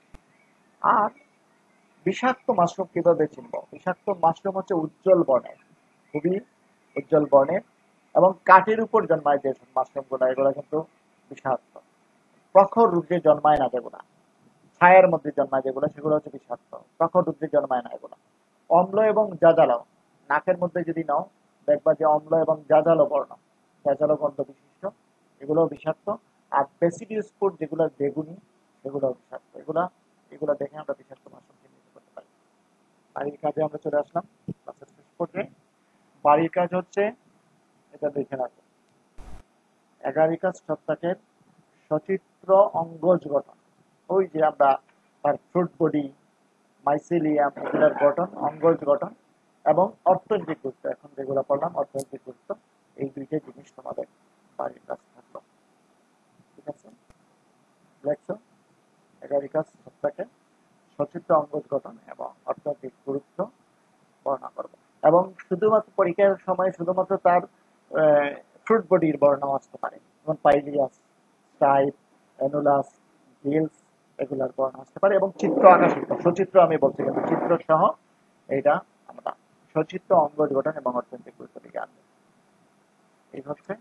Speaker 1: আর বিষাক্ত মাশরুম কিভাবে চিনব? বিষাক্ত মাশরুম হচ্ছে উজ্জ্বল বর্ণের, খুবই উজ্জ্বল বর্ণের এবং কাঠের উপর জন্মায় যে মাশরুম গুলা, এগুলো কিন্তু বিষাক্ত। প্রখর রুদ্রে জন্মায় না যেগুলা, ছায়ের মধ্যে জন্মায় যেগুলো, সেগুলো হচ্ছে বিষাক্ত। প্রখর রুদ্রে জন্মায় না এগুলো। অম্ল এবং জাজালো, নাকের মধ্যে যদি নাও দেখবা যে অম্ল এবং জাজালো বর্ণ, জাজালো গন্ধ বিশিষ্ট, এগুলো বিষাক্ত। আর প্রেসিডিউস ফুড যেগুলো বেগুনি, সেগুলো বিষাক্ত। এগুলা এগুলো দেখে আমরা বিষাক্ত মাশরুম চিহ্নিত করতে পারি। বাড়ির কাজে আমরা চলে আসলাম, ক্লাসের শেষ পর্যায়ে। বাড়ির কাজ হচ্ছে, এটা দেখে রাখো, এগারিকাস ছত্রাকের সচিত্র অঙ্গজ গঠন। ওই যে আমরা তার ফ্রুট বডি, মাইসেলিয়াম, এগুলোর গঠন, অঙ্গজ গঠন এবং অর্থনৈতিক গুরুত্ব, এখন যেগুলো পড়লাম অর্থনৈতিক গুরুত্ব, এই দুইটা জিনিস তোমাদের বাড়ির কাজ থাকলো। ঠিক আছে, দেখছো এগারিকাস ছত্রাকের সচিত্র অঙ্গজ গঠন এবং অর্থনৈতিক গুরুত্ব বর্ণনা করবো। এবং শুধুমাত্র পরীক্ষার সময় শুধুমাত্র তার ফ্রুট বডির বর্ণ আসতে পারে, যেমন পাইলিয়াস, স্টাইপ, অ্যানুলাস, গিলস, এগুলার বর্ণ আসতে পারে। এবং চিত্র আঁকা শিখবো, সচিত্র আমি বলছি কিন্তু চিত্র সহ এইটা আমরা সচিত্র অঙ্গজ গঠন এবং অর্থনৈতিক গুরুত্ব দিকে আনবো। এই হচ্ছে